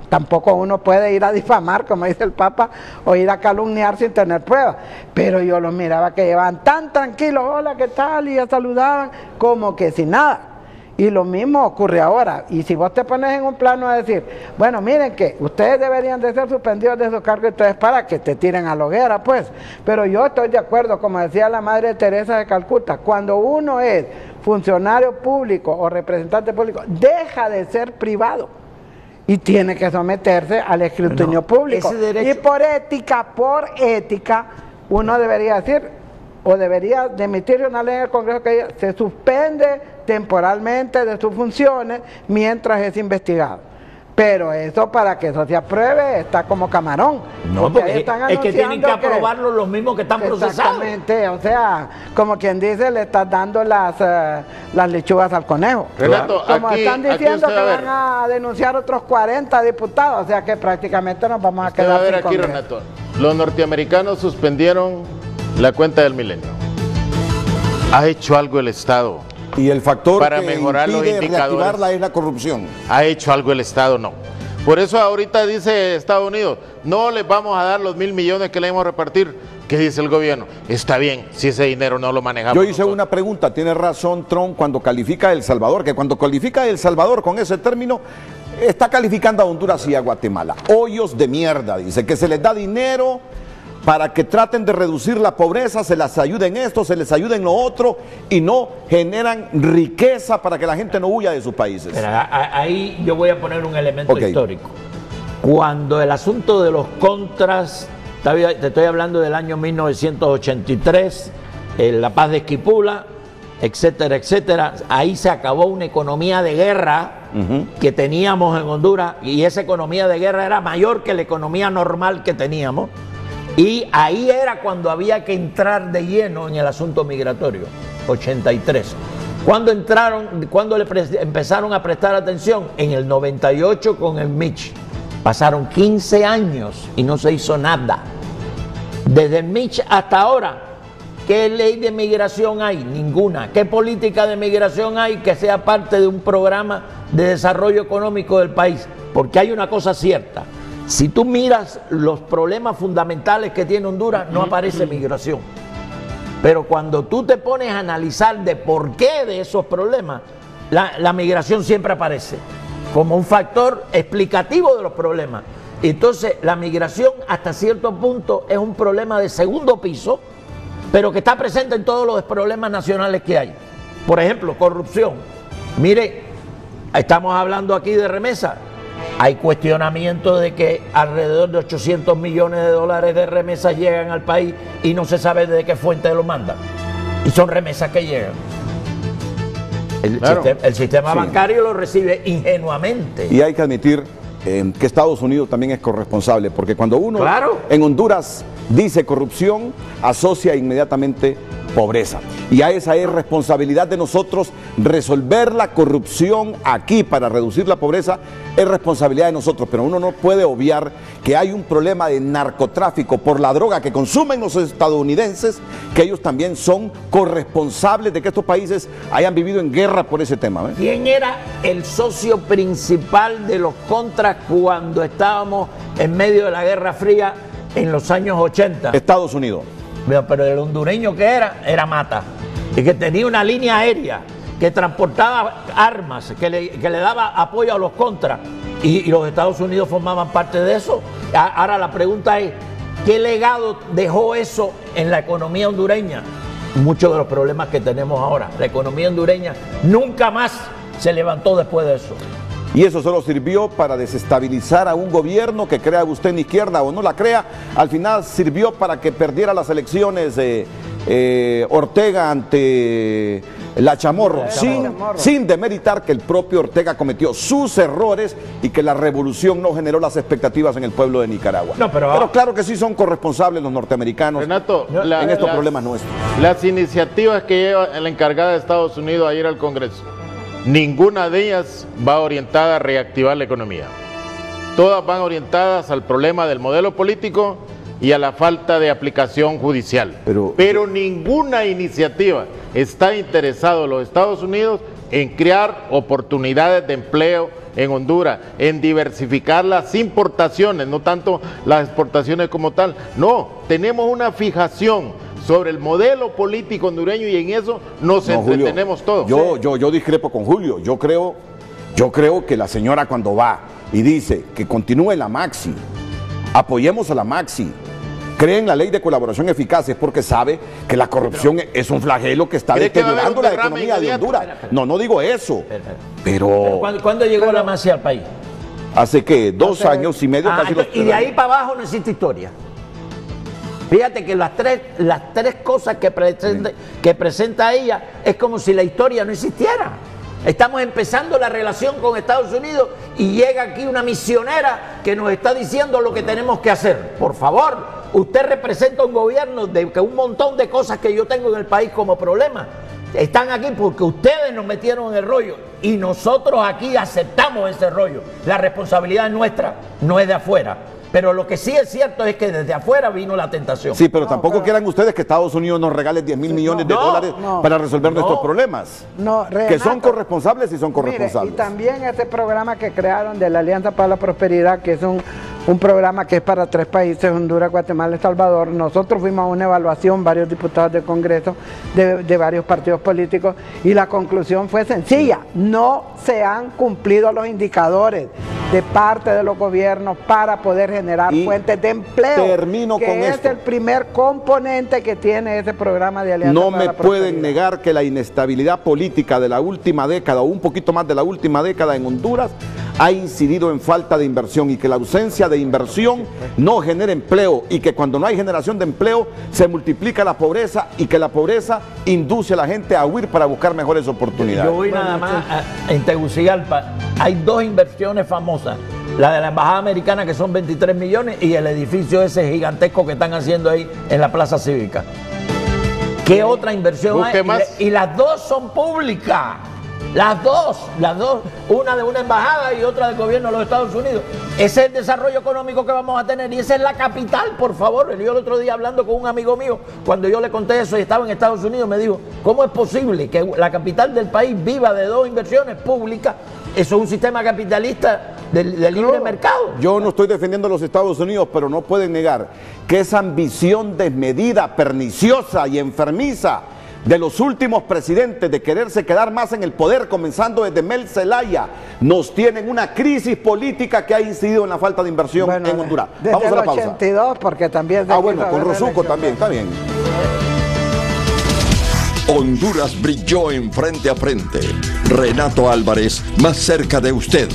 tampoco uno puede ir a difamar, como dice el Papa, o ir a calumniar sin tener pruebas. Pero yo los miraba que llevaban tan tranquilos, hola, ¿qué tal? Y ya saludaban, como que sin nada. Y lo mismo ocurre ahora. Y si vos te pones en un plano a decir, bueno, miren que ustedes deberían de ser suspendidos de su cargo, entonces para que te tiren a la hoguera, pues. Pero yo estoy de acuerdo, como decía la Madre Teresa de Calcuta, cuando uno es funcionario público o representante público, deja de ser privado y tiene que someterse al escrutinio público. ese derecho- Y por ética, uno debería decir, o debería de emitir una ley en el Congreso que diga, se suspende temporalmente de sus funciones mientras es investigado. Pero eso, para que eso se apruebe, está como camarón. No, Porque ahí porque están es que tienen que anunciando aprobarlo los mismos que están procesados. Exactamente, o sea, como quien dice, le estás dando las lechugas al conejo. Renato, Como aquí- están aquí diciendo usted que va a ver. van a denunciar otros 40 diputados, o sea que prácticamente nos vamos a Usted va quedar a ver sin aquí, Congreso. Renato. Los norteamericanos suspendieron la cuenta del milenio. ¿Ha hecho algo el Estado? Y el factor Para que mejorar los impide indicadores. reactivarla es la corrupción. ¿Ha hecho algo el Estado? No. Por eso ahorita dice Estados Unidos, no les vamos a dar los 1.000 millones que le íbamos a repartir. ¿Qué dice el gobierno? Está bien, si ese dinero no lo manejamos. Yo hice una pregunta, tiene razón Trump cuando califica a El Salvador, que cuando califica a El Salvador con ese término, está calificando a Honduras y a Guatemala. Hoyos de mierda, dice, que se les da dinero para que traten de reducir la pobreza, se les ayude en esto, se les ayude en lo otro, y no generan riqueza para que la gente no huya de sus países. Pero ahí yo voy a poner un elemento Ok. histórico. Cuando el asunto de los contras, te estoy hablando del año 1983, la paz de Esquipula, etcétera, etcétera, ahí se acabó una economía de guerra que teníamos en Honduras, y esa economía de guerra era mayor que la economía normal que teníamos, y ahí era cuando había que entrar de lleno en el asunto migratorio, 83. ¿Cuándo entraron, cuándo empezaron a prestar atención? En el 98 con el Mitch. Pasaron 15 años y no se hizo nada. Desde el Mitch hasta ahora, ¿qué ley de migración hay? Ninguna. ¿Qué política de migración hay que sea parte de un programa de desarrollo económico del país? Porque hay una cosa cierta. Si tú miras los problemas fundamentales que tiene Honduras, no aparece migración. Pero cuando tú te pones a analizar de por qué de esos problemas, la migración siempre aparece como un factor explicativo de los problemas. Entonces, la migración hasta cierto punto es un problema de segundo piso, pero que está presente en todos los problemas nacionales que hay. Por ejemplo, corrupción. Mire, estamos hablando aquí de remesa. Hay cuestionamiento de que alrededor de 800 millones de dólares de remesas llegan al país y no se sabe de qué fuente lo mandan. Y son remesas que llegan. El sistema bancario lo recibe ingenuamente. Y hay que admitir que Estados Unidos también es corresponsable, porque cuando uno en Honduras dice corrupción, asocia inmediatamente pobreza. Y a esa es responsabilidad de nosotros resolver la corrupción aquí para reducir la pobreza, es responsabilidad de nosotros, pero uno no puede obviar que hay un problema de narcotráfico por la droga que consumen los estadounidenses, que ellos también son corresponsables de que estos países hayan vivido en guerra por ese tema. ¿Quién era el socio principal de los contras cuando estábamos en medio de la Guerra Fría en los años 80? Estados Unidos. Pero el hondureño que era Mata, y que tenía una línea aérea, que transportaba armas, que le daba apoyo a los contras, y los Estados Unidos formaban parte de eso. Ahora la pregunta es, ¿qué legado dejó eso en la economía hondureña? Muchos de los problemas que tenemos ahora. La economía hondureña nunca más se levantó después de eso. Y eso solo sirvió para desestabilizar a un gobierno que crea usted en izquierda o no la crea. Al final sirvió para que perdiera las elecciones Ortega ante la Chamorro, sin demeritar que el propio Ortega cometió sus errores y que la revolución no generó las expectativas en el pueblo de Nicaragua. Pero claro que sí son corresponsables los norteamericanos, Renato, en estos problemas nuestros. Las iniciativas que lleva la encargada de Estados Unidos a ir al Congreso, ninguna de ellas va orientada a reactivar la economía. Todas van orientadas al problema del modelo político y a la falta de aplicación judicial. Pero ninguna iniciativa está interesado en los Estados Unidos en crear oportunidades de empleo en Honduras, en diversificar las importaciones, no tanto las exportaciones como tal. No, tenemos una fijación sobre el modelo político hondureño y en eso nos entretenemos todos. Yo discrepo con Julio. Yo creo que la señora cuando va y dice que continúe la Maxi, apoyemos a la Maxi, creen la ley de colaboración eficaz, es porque sabe que la corrupción es un flagelo que está deteriorando la economía de Honduras. No digo eso. Pero ¿cuándo llegó la Maxi al país? Hace que 2 años y medio, casi los 3 y de ahí para abajo no existe historia. Fíjate que las tres cosas que presenta ella es como si la historia no existiera. Estamos empezando la relación con Estados Unidos y llega aquí una misionera que nos está diciendo lo que tenemos que hacer. Por favor, usted representa un gobierno de que un montón de cosas que yo tengo en el país como problema están aquí porque ustedes nos metieron en el rollo y nosotros aquí aceptamos ese rollo. La responsabilidad es nuestra, no es de afuera. Pero lo que sí es cierto es que desde afuera vino la tentación. Sí, pero tampoco quieran ustedes que Estados Unidos nos regale 10.000 millones de dólares para resolver nuestros problemas. Que son corresponsables y son corresponsables. Mire, y también este programa que crearon de la Alianza para la Prosperidad, que es un programa que es para 3 países, Honduras, Guatemala, El Salvador. Nosotros fuimos a una evaluación, varios diputados del Congreso, de varios partidos políticos, y la conclusión fue sencilla: no se han cumplido los indicadores de parte de los gobiernos para poder generar fuentes de empleo. Termino que con es esto. el primer componente que tiene ese programa de Alianza No para me la Prosperidad. pueden negar que la inestabilidad política de la última década o un poquito más de la última década en Honduras ha incidido en falta de inversión y que la ausencia de inversión no genera empleo y que cuando no hay generación de empleo se multiplica la pobreza y que la pobreza induce a la gente a huir para buscar mejores oportunidades. Yo voy nada más en Tegucigalpa, hay 2 inversiones famosas, la de la Embajada Americana que son 23 millones y el edificio ese gigantesco que están haciendo ahí en la Plaza Cívica. ¿Qué otra inversión hay? Y las 2 son públicas. Las dos, una de una embajada y otra del gobierno de los Estados Unidos. Ese es el desarrollo económico que vamos a tener y esa es la capital, por favor. Yo el otro día hablando con un amigo mío, cuando yo le conté eso y estaba en Estados Unidos, me dijo, ¿cómo es posible que la capital del país viva de 2 inversiones públicas? Eso es un sistema capitalista del libre mercado. Yo no estoy defendiendo a los Estados Unidos, pero no pueden negar que esa ambición desmedida, perniciosa y enfermiza de los últimos presidentes de quererse quedar más en el poder, comenzando desde Mel Zelaya, nos tienen una crisis política que ha incidido en la falta de inversión en Honduras. Vamos a la pausa. 82, porque también... bueno, con Rosuco también, está bien. Honduras brilló en Frente a Frente. Renato Álvarez, más cerca de usted.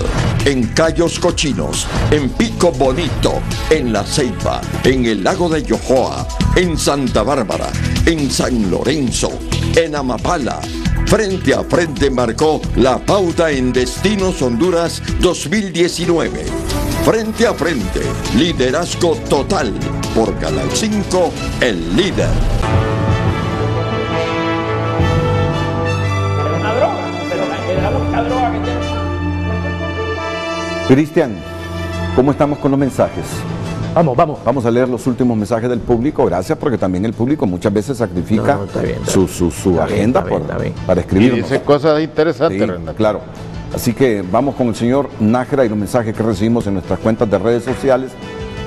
En Cayos Cochinos, en Pico Bonito, en La Ceiba, en el lago de Yojoa, en Santa Bárbara, en San Lorenzo, en Amapala. Frente a Frente marcó la pauta en Destinos Honduras 2019. Frente a Frente, liderazgo total por Canal 5, el líder. Cristian, ¿cómo estamos con los mensajes? Vamos a leer los últimos mensajes del público. Gracias, porque también el público muchas veces sacrifica su agenda para escribir. Y dice cosas interesantes, Renato. Claro. Así que vamos con el señor Nájera y los mensajes que recibimos en nuestras cuentas de redes sociales.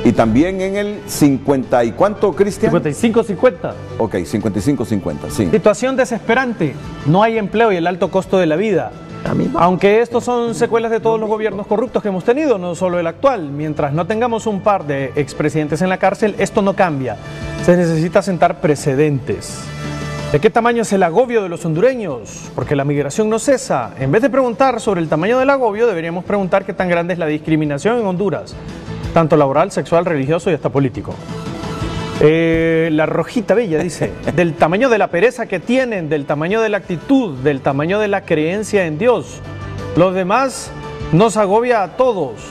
Y también en el 50 y ¿cuánto, Cristian? 55-50. Ok, 55-50, sí. Situación desesperante. No hay empleo y el alto costo de la vida. Aunque estos son secuelas de todos los gobiernos corruptos que hemos tenido, no solo el actual. Mientras no tengamos un par de expresidentes en la cárcel, esto no cambia. Se necesita sentar precedentes. ¿De qué tamaño es el agobio de los hondureños? Porque la migración no cesa. En vez de preguntar sobre el tamaño del agobio, deberíamos preguntar qué tan grande es la discriminación en Honduras, tanto laboral, sexual, religioso y hasta político. La Rojita Bella dice, del tamaño de la pereza que tienen, del tamaño de la actitud, del tamaño de la creencia en Dios. Los demás nos agobia a todos.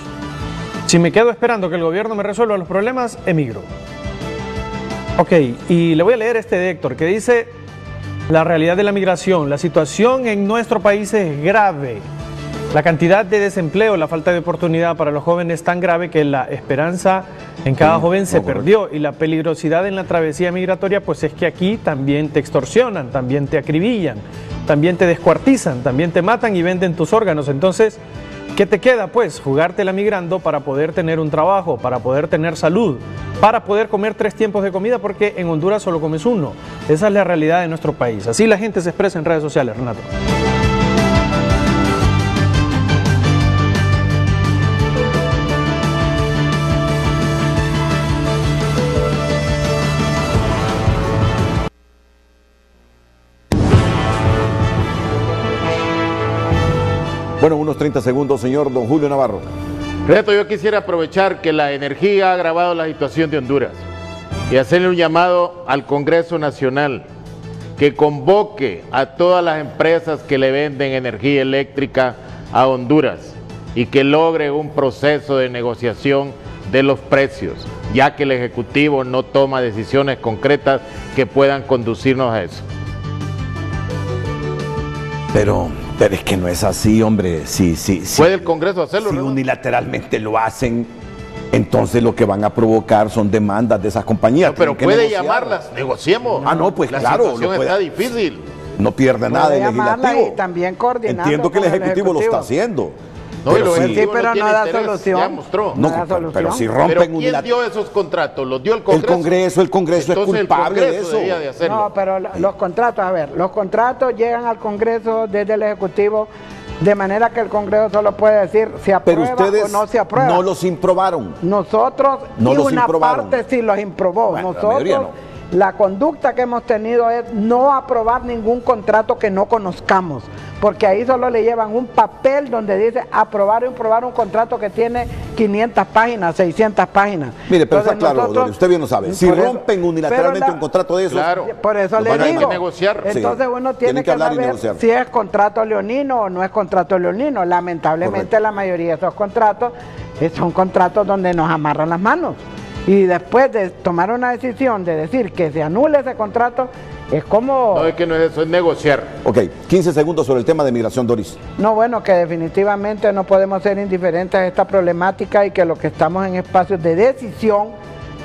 Si me quedo esperando que el gobierno me resuelva los problemas, emigro. Ok, y le voy a leer este de Héctor, que dice, la realidad de la migración, la situación en nuestro país es grave. La cantidad de desempleo, la falta de oportunidad para los jóvenes es tan grave que la esperanza en cada joven se perdió, y la peligrosidad en la travesía migratoria pues es que aquí también te extorsionan, también te acribillan, también te descuartizan, también te matan y venden tus órganos. Entonces, ¿qué te queda? Pues jugártela migrando para poder tener un trabajo, para poder tener salud, para poder comer 3 tiempos de comida, porque en Honduras solo comes uno. Esa es la realidad de nuestro país. Así la gente se expresa en redes sociales, Renato. Bueno, unos 30 segundos, señor don Julio Navarro. Renato, yo quisiera aprovechar que la energía ha agravado la situación de Honduras y hacerle un llamado al Congreso Nacional que convoque a todas las empresas que le venden energía eléctrica a Honduras y que logre un proceso de negociación de los precios, ya que el Ejecutivo no toma decisiones concretas que puedan conducirnos a eso. Pero es que no es así, hombre. ¿Puede el Congreso hacerlo? Si unilateralmente lo hacen, entonces lo que van a provocar son demandas de esas compañías. No, pero puede llamarlas, negociemos. No, pues la claro. situación está difícil. No pierde nada el legislativo. Y también coordinando. Entiendo que el ejecutivo lo está haciendo. No, pero pero no da solución. Ya mostró. Pero si rompen ¿Pero quién dio esos contratos? ¿Los dio el Congreso? El Congreso es culpable de eso. No, pero los contratos, a ver, los contratos llegan al Congreso desde el Ejecutivo, de manera que el Congreso solo puede decir si aprueba o no se aprueba. No los improbaron. Nosotros, no y los una improbaron. parte sí los improbó. Bueno, nosotros, la conducta que hemos tenido es no aprobar ningún contrato que no conozcamos, porque ahí solo le llevan un papel donde dice aprobar o improbar un contrato que tiene 500 páginas, 600 páginas. Mire, pero entonces, está claro, Doris, usted bien lo sabe. Si rompen unilateralmente un contrato de esos, por eso le digo, hay que negociar. Entonces uno tiene que saber si es contrato leonino o no es contrato leonino. Lamentablemente la mayoría de esos contratos son contratos donde nos amarran las manos. Y después de tomar una decisión de decir que se anule ese contrato, es como... No, es que no es eso, es negociar. Ok, 15 segundos sobre el tema de migración, Doris. No, bueno, que definitivamente no podemos ser indiferentes a esta problemática y que los que estamos en espacios de decisión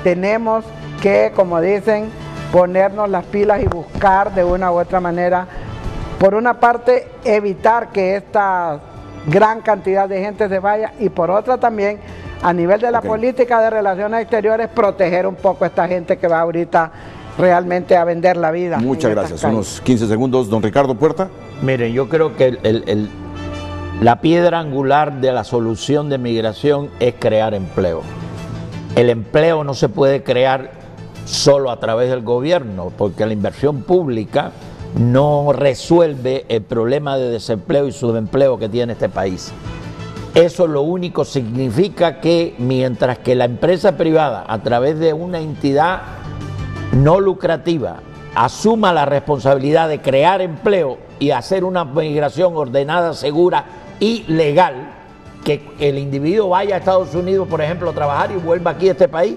tenemos que, como dicen, ponernos las pilas y buscar de una u otra manera, por una parte, evitar que esta gran cantidad de gente se vaya, y por otra también, a nivel de la política de relaciones exteriores, proteger un poco a esta gente que va ahorita realmente a vender la vida. Muchas gracias. Unos 15 segundos, don Ricardo Puerta. Miren, yo creo que la piedra angular de la solución de migración es crear empleo. El empleo no se puede crear solo a través del gobierno, porque la inversión pública no resuelve el problema de desempleo y subempleo que tiene este país. Eso lo único significa que mientras que la empresa privada, a través de una entidad no lucrativa, asuma la responsabilidad de crear empleo y hacer una migración ordenada, segura y legal, que el individuo vaya a Estados Unidos, por ejemplo, a trabajar y vuelva aquí a este país,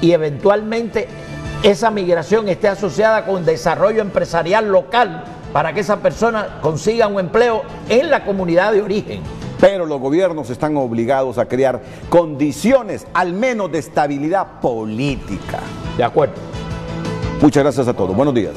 y eventualmente esa migración esté asociada con desarrollo empresarial local para que esa persona consiga un empleo en la comunidad de origen. Pero los gobiernos están obligados a crear condiciones, al menos de estabilidad política. De acuerdo. Muchas gracias a todos. Buenos días.